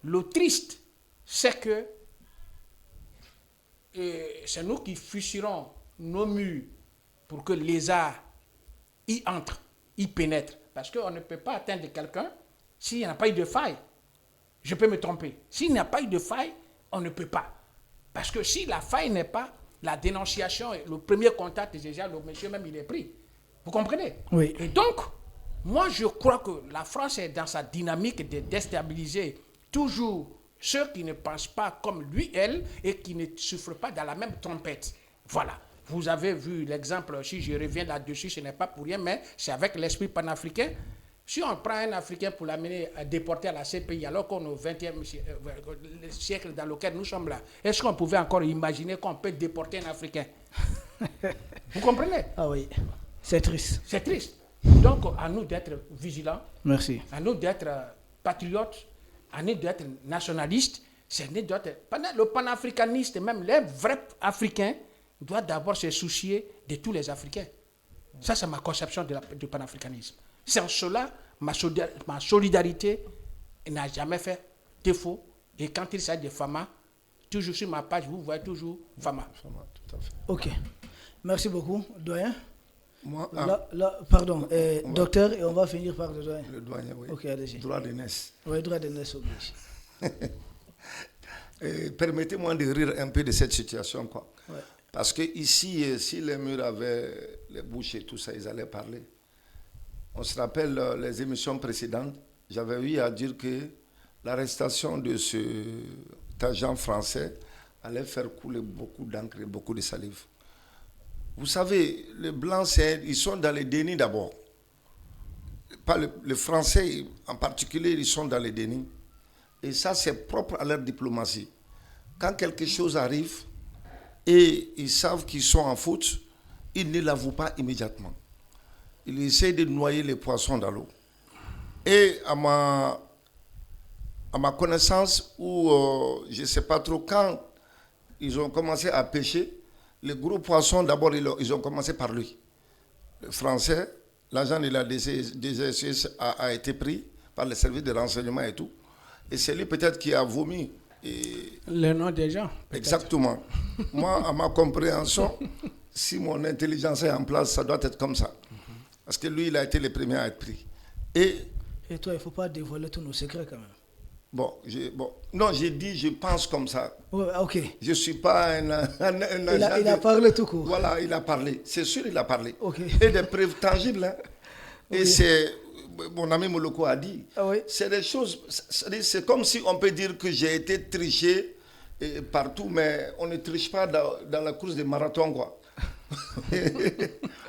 Le triste, c'est que c'est nous qui fusillerons nos murs pour que les arts y entrent, y pénètrent. Parce qu'on ne peut pas atteindre quelqu'un s'il n'y a pas eu de faille. Je peux me tromper. S'il n'y a pas eu de faille, on ne peut pas. Parce que si la faille n'est pas, la dénonciation, le premier contact, déjà, le monsieur même, il est pris. Vous comprenez? Oui. Et donc, moi, je crois que la France est dans sa dynamique de déstabiliser toujours ceux qui ne pensent pas comme lui, elle, et qui ne souffrent pas dans la même trompette. Voilà. Vous avez vu l'exemple, si je reviens là-dessus, ce n'est pas pour rien, mais c'est avec l'esprit panafricain. Si on prend un Africain pour l'amener à déporter à la CPI, alors qu'on est au XXe siècle dans lequel nous sommes là, est-ce qu'on pouvait encore imaginer qu'on peut déporter un Africain? Vous comprenez? Ah oui, c'est triste. C'est triste. Donc, à nous d'être vigilants. Merci. À nous d'être patriotes, à nous d'être nationalistes. Le panafricaniste, même les vrais Africains, doivent d'abord se soucier de tous les Africains. Ça, c'est ma conception du panafricanisme. C'est en cela, ma solidarité n'a jamais fait défaut. Et quand il s'agit de Fama, toujours sur ma page, vous voyez toujours Fama. Fama, tout à fait. Ok. Merci beaucoup, doyen. Moi, pardon, docteur, et on va finir par le doyen. Le doyen, oui. Ok, allez-y. Droit d'aînesse. Oui, droit d'aînesse oblige. Permettez-moi de rire un peu de cette situation, quoi. Ouais. Parce que ici, si les murs avaient les bouches et tout ça, ils allaient parler. On se rappelle les émissions précédentes, j'avais eu à dire que l'arrestation de cet agent français allait faire couler beaucoup d'encre et beaucoup de salive. Vous savez, les Blancs, ils sont dans les dénis d'abord. Pas les Français en particulier, ils sont dans les dénis. Et ça, c'est propre à leur diplomatie. Quand quelque chose arrive et ils savent qu'ils sont en faute, ils ne l'avouent pas immédiatement. Ils essaient de noyer les poissons dans l'eau. Et à ma connaissance, ou je ne sais pas trop, quand ils ont commencé à pêcher, les gros poissons, d'abord, ils ont commencé par lui. Le Français, l'agent de la DGSS a été pris par le service de renseignement et tout. Et c'est lui peut-être qui a vomi. Le nom des gens. Exactement. Moi, à ma compréhension, si mon intelligence est en place, ça doit être comme ça. Parce que lui, il a été le premier à être pris. Et toi, il ne faut pas dévoiler tous nos secrets quand même. Non, j'ai dit, je pense comme ça. Ouais, ok. Je ne suis pas un agent. Il a parlé tout court. Voilà, il a parlé. C'est sûr, il a parlé. Ok. Et des preuves tangibles. Hein. Oui. Et c'est, mon ami Moloko a dit, oui. c'est des choses, c'est comme si on peut dire que j'ai été triché partout, mais on ne triche pas dans la course de marathon, quoi.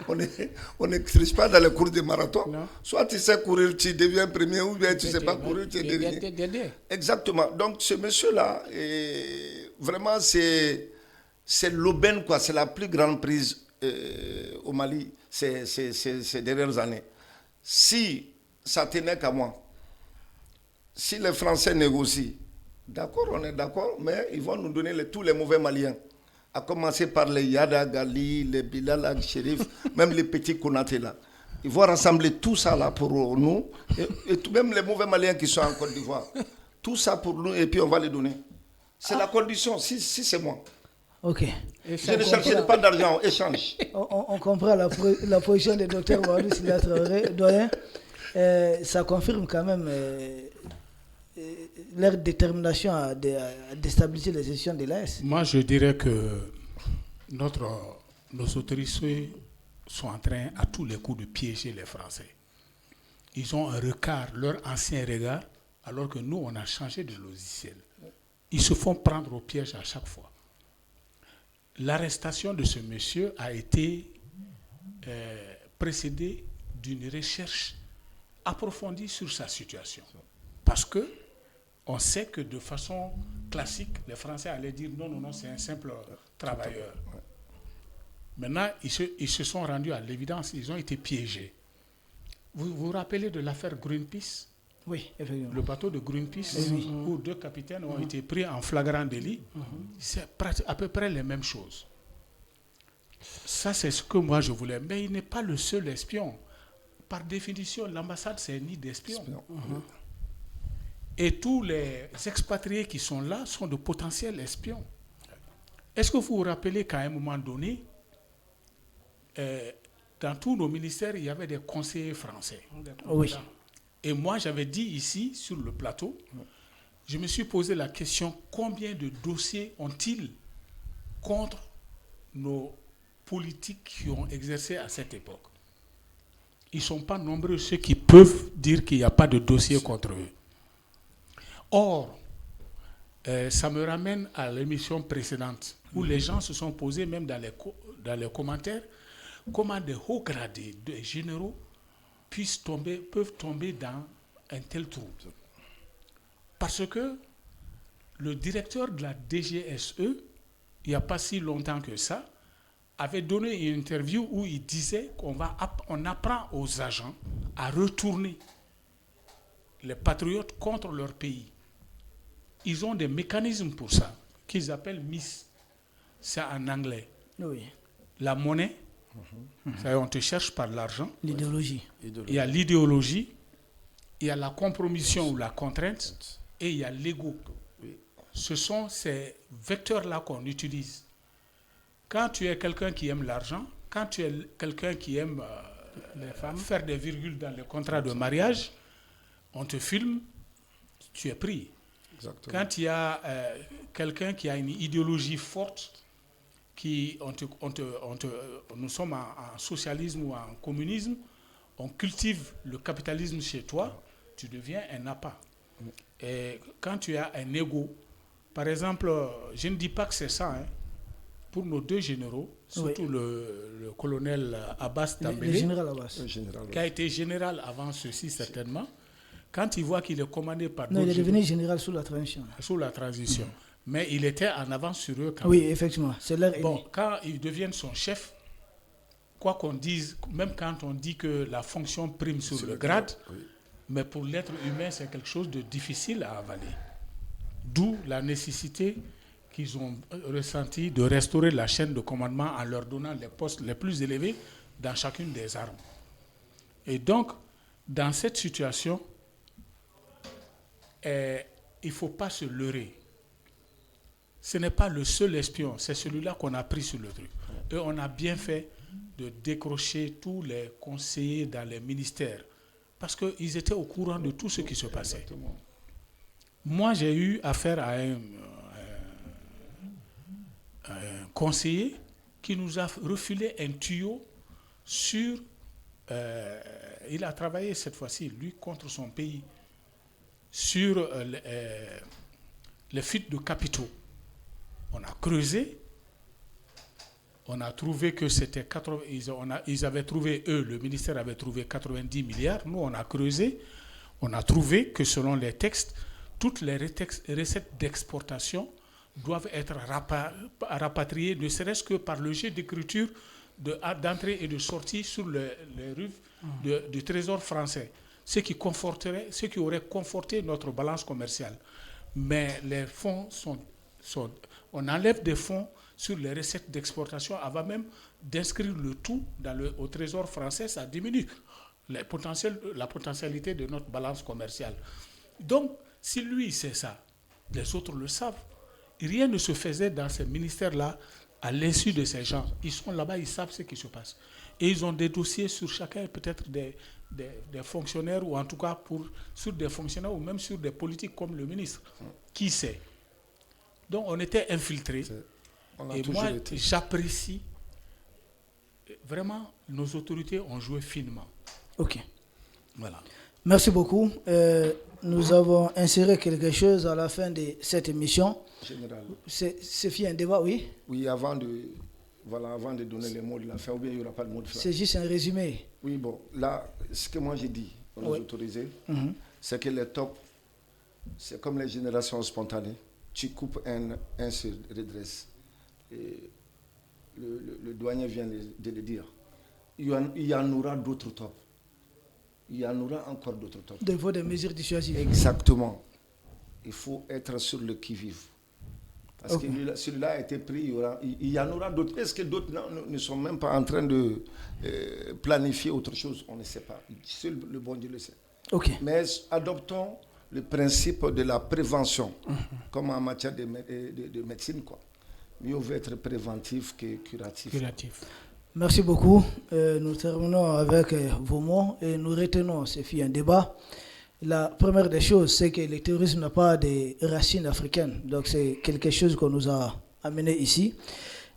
on ne triche pas dans les courses de marathon. Non. Soit tu sais courir, tu deviens premier, ou bien tu ne sais pas courir, tu es dernier. Exactement. Donc ce monsieur-là, vraiment, c'est l'aubaine, quoi. C'est la plus grande prise au Mali ces dernières années. Si ça tenait qu'à moi, si les Français négocient, d'accord, on est d'accord, mais ils vont nous donner tous les mauvais Maliens. À commencer par les Yada Gali, les Bilal Al-Sherif, même les petits Konaté là. Ils vont rassembler tout ça là pour nous, et même les mauvais Maliens qui sont en Côte d'Ivoire. Tout ça pour nous, et puis on va les donner. C'est la condition, si c'est moi. Ok. Je ne cherche pas d'argent, échange. On comprend la position du docteur Mamadou Sylla Traoré, doyen. Ça confirme quand même leur détermination à déstabiliser les institutions de l'AS. Moi, je dirais que nos autorités sont en train à tous les coups de piéger les Français. Ils ont un regard, leur ancien regard, alors que nous, on a changé de logiciel. Ils se font prendre au piège à chaque fois. L'arrestation de ce monsieur a été précédée d'une recherche approfondie sur sa situation. Parce que on sait que de façon classique, les Français allaient dire non, c'est un simple travailleur. Maintenant, ils se sont rendus à l'évidence, ils ont été piégés. Vous vous rappelez de l'affaire Greenpeace? Oui, effectivement. Le bateau de Greenpeace, où 2 capitaines ont été pris en flagrant délit. C'est à peu près les mêmes choses. Ça, c'est ce que moi je voulais. Mais il n'est pas le seul espion. Par définition, l'ambassade, c'est un nid d'espions. Et tous les expatriés qui sont là sont de potentiels espions. Est-ce que vous vous rappelez qu'à un moment donné, dans tous nos ministères, il y avait des conseillers français? Oui. Et moi, j'avais dit ici, sur le plateau, je me suis posé la question, combien de dossiers ont-ils contre nos politiques qui ont exercé à cette époque? Ils ne sont pas nombreux ceux qui peuvent dire qu'il n'y a pas de dossier contre eux. Or, ça me ramène à l'émission précédente, où les gens se sont posés, même dans les commentaires, comment des hauts gradés, des généraux, peuvent tomber dans un tel trou. Parce que le directeur de la DGSE, il n'y a pas si longtemps que ça, avait donné une interview où il disait qu'on apprend aux agents à retourner les patriotes contre leur pays. Ils ont des mécanismes pour ça, qu'ils appellent MIS. C'est en anglais. Oui. La monnaie, on te cherche par l'argent. L'idéologie. Il y a l'idéologie, il y a la compromission ou la contrainte, et il y a l'ego. Ce sont ces vecteurs-là qu'on utilise. Quand tu es quelqu'un qui aime l'argent, quand tu es quelqu'un qui aime les femmes, faire des virgules dans le contrat de mariage, on te filme, tu es pris. Exactement. Quand il y a quelqu'un qui a une idéologie forte, nous sommes en socialisme ou en communisme, on cultive le capitalisme chez toi, tu deviens un appât. Et quand tu as un ego, par exemple, je ne dis pas que c'est ça, hein, pour nos deux généraux, surtout le colonel Abbas Tambélé, le général Abbas, qui a été général avant ceci certainement, quand il voit qu'il est commandé par non, il est devenu général sous la transition. Sous la transition. Mais il était en avance sur eux quand même. Oui, même. effectivement. C'est leur bon, quand ils deviennent son chef, quoi qu'on dise, même quand on dit que la fonction prime sur le grade, mais pour l'être humain, c'est quelque chose de difficile à avaler. D'où la nécessité qu'ils ont ressenti de restaurer la chaîne de commandement en leur donnant les postes les plus élevés dans chacune des armes. Et donc, dans cette situation, il ne faut pas se leurrer. Ce n'est pas le seul espion, c'est celui-là qu'on a pris sur le truc. Et on a bien fait de décrocher tous les conseillers dans les ministères parce qu'ils étaient au courant de tout ce qui se passait. Moi, j'ai eu affaire à un conseiller qui nous a refilé un tuyau sur... il a travaillé cette fois-ci, lui, contre son pays, sur les fuites de capitaux. On a creusé, on a trouvé que c'était 80, ils avaient trouvé, le ministère avait trouvé 90 milliards. Nous, on a creusé, on a trouvé que selon les textes, toutes les recettes d'exportation doivent être rapatriées, ne serait-ce que par le jet d'écriture d'entrée et de sortie sur les rues du Trésor français, ce qui aurait conforté notre balance commerciale. Mais les fonds on enlève des fonds sur les recettes d'exportation avant même d'inscrire le tout au Trésor français, ça diminue la potentialité de notre balance commerciale. Donc, si lui sait ça, les autres le savent. Rien ne se faisait dans ces ministères-là à l'insu de ces gens. Ils sont là-bas, ils savent ce qui se passe. Et ils ont des dossiers sur chacun, peut-être des fonctionnaires, ou en tout cas sur des fonctionnaires, ou même sur des politiques comme le ministre. Qui sait? Donc on était infiltrés. Et moi, j'apprécie vraiment, nos autorités ont joué finement. Ok. Voilà. Merci beaucoup. Nous avons inséré quelque chose à la fin de cette émission. Général. C'est un débat, oui? Oui, avant de donner les mots de la fin, ou bien il n'y aura pas de mots de fin. C'est juste un résumé. Oui, bon, là, ce que moi j'ai dit, on nous autorisé, c'est que les tops, c'est comme les générations spontanées. Tu coupes un se redresse. Et le douanier vient de le dire. Il y en aura d'autres tops. Il y en aura encore d'autres tops. Il faut des mesures dissuasives. Exactement. Il faut être sur le qui-vive. Parce que celui-là a été pris, il y en aura d'autres. Est-ce que d'autres ne sont même pas en train de planifier autre chose? On ne sait pas. Seul le bon Dieu le sait. Okay. Mais adoptons le principe de la prévention, comme en matière de médecine, quoi. Mieux vaut être préventif que curatif. Merci beaucoup. Nous terminons avec vos mots et nous retenons, c'est un débat. La première des choses, c'est que le terrorisme n'a pas de racines africaines. Donc c'est quelque chose qu'on nous a amené ici.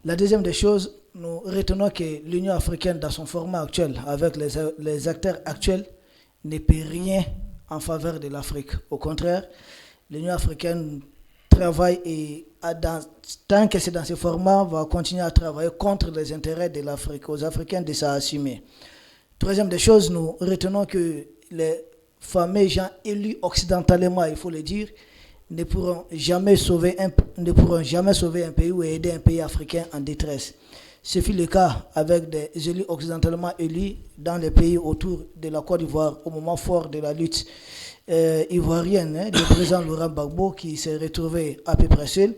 La deuxième des choses, nous retenons que l'Union africaine, dans son format actuel, avec les acteurs actuels, ne peut rien en faveur de l'Afrique. Au contraire, l'Union africaine travaille et, tant que c'est dans ce format, va continuer à travailler contre les intérêts de l'Afrique, aux Africains de s'assumer. Troisième des choses, nous retenons que les fameux gens élus occidentalement, il faut le dire, ne pourront jamais sauver un pays ou aider un pays africain en détresse. Ce fut le cas avec des élus occidentalement élus dans les pays autour de la Côte d'Ivoire au moment fort de la lutte ivoirienne du président Laurent Gbagbo qui s'est retrouvé à peu près seul.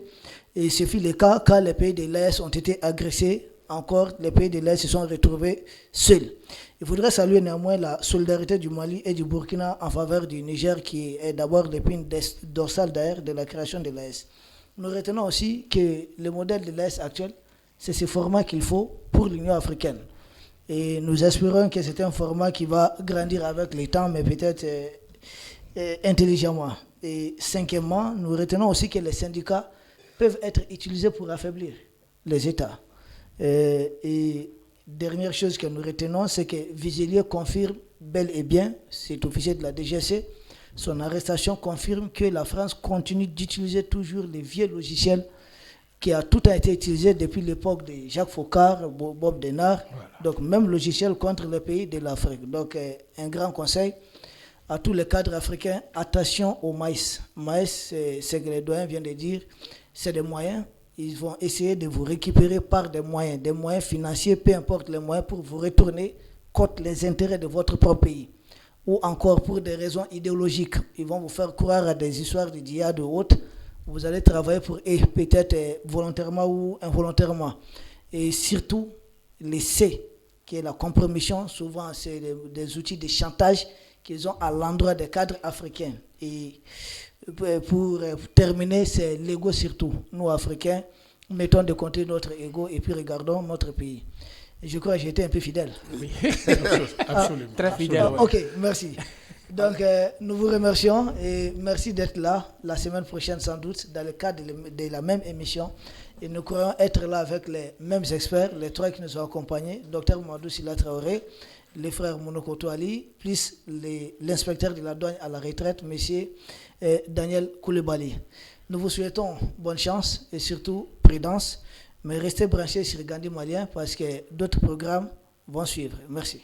Et ce fut le cas quand les pays de l'Est ont été agressés. Encore, les pays de l'Est se sont retrouvés seuls. Il faudrait saluer néanmoins la solidarité du Mali et du Burkina en faveur du Niger, qui est d'abord l'épine dorsale d'ailleurs de la création de l'AES. Nous retenons aussi que le modèle de l'AES actuel, c'est ce format qu'il faut pour l'Union africaine. Et nous espérons que c'est un format qui va grandir avec le temps, mais peut-être intelligemment. Et cinquièmement, nous retenons aussi que les syndicats peuvent être utilisés pour affaiblir les États. Et dernière chose que nous retenons, c'est que Vigelier confirme bel et bien, c'est officier de la DGC, son arrestation confirme que la France continue d'utiliser toujours les vieux logiciels tout a été utilisé depuis l'époque de Jacques Faucard, Bob Denard, voilà. Donc même logiciel contre les pays de l'Afrique. Donc un grand conseil à tous les cadres africains, attention au maïs. Maïs, c'est que les doyens viennent de dire, c'est des moyens. Ils vont essayer de vous récupérer par des moyens financiers, peu importe les moyens, pour vous retourner contre les intérêts de votre propre pays. Ou encore pour des raisons idéologiques. Ils vont vous faire croire à des histoires de djihad ou autres. Vous allez travailler pour eux, peut-être volontairement ou involontairement. Et surtout, les C, qui est la compromission, souvent c'est des outils de chantage qu'ils ont à l'endroit des cadres africains. Et pour terminer, c'est l'ego surtout. Nous, Africains, mettons de côté notre ego et puis regardons notre pays. Et je crois que j'ai été un peu fidèle. Oui, absolument. Très fidèle. Ok, merci. Donc, nous vous remercions et merci d'être là la semaine prochaine sans doute dans le cadre de la même émission. Et nous croyons être là avec les mêmes experts, les trois qui nous ont accompagnés, Dr Mamadou Sylla Traoré, les frères Monokoto Ali, plus l'inspecteur de la douane à la retraite, M. Daniel Koulibaly. Nous vous souhaitons bonne chance et surtout prudence, mais restez branchés sur Gandhi Malien parce que d'autres programmes vont suivre. Merci.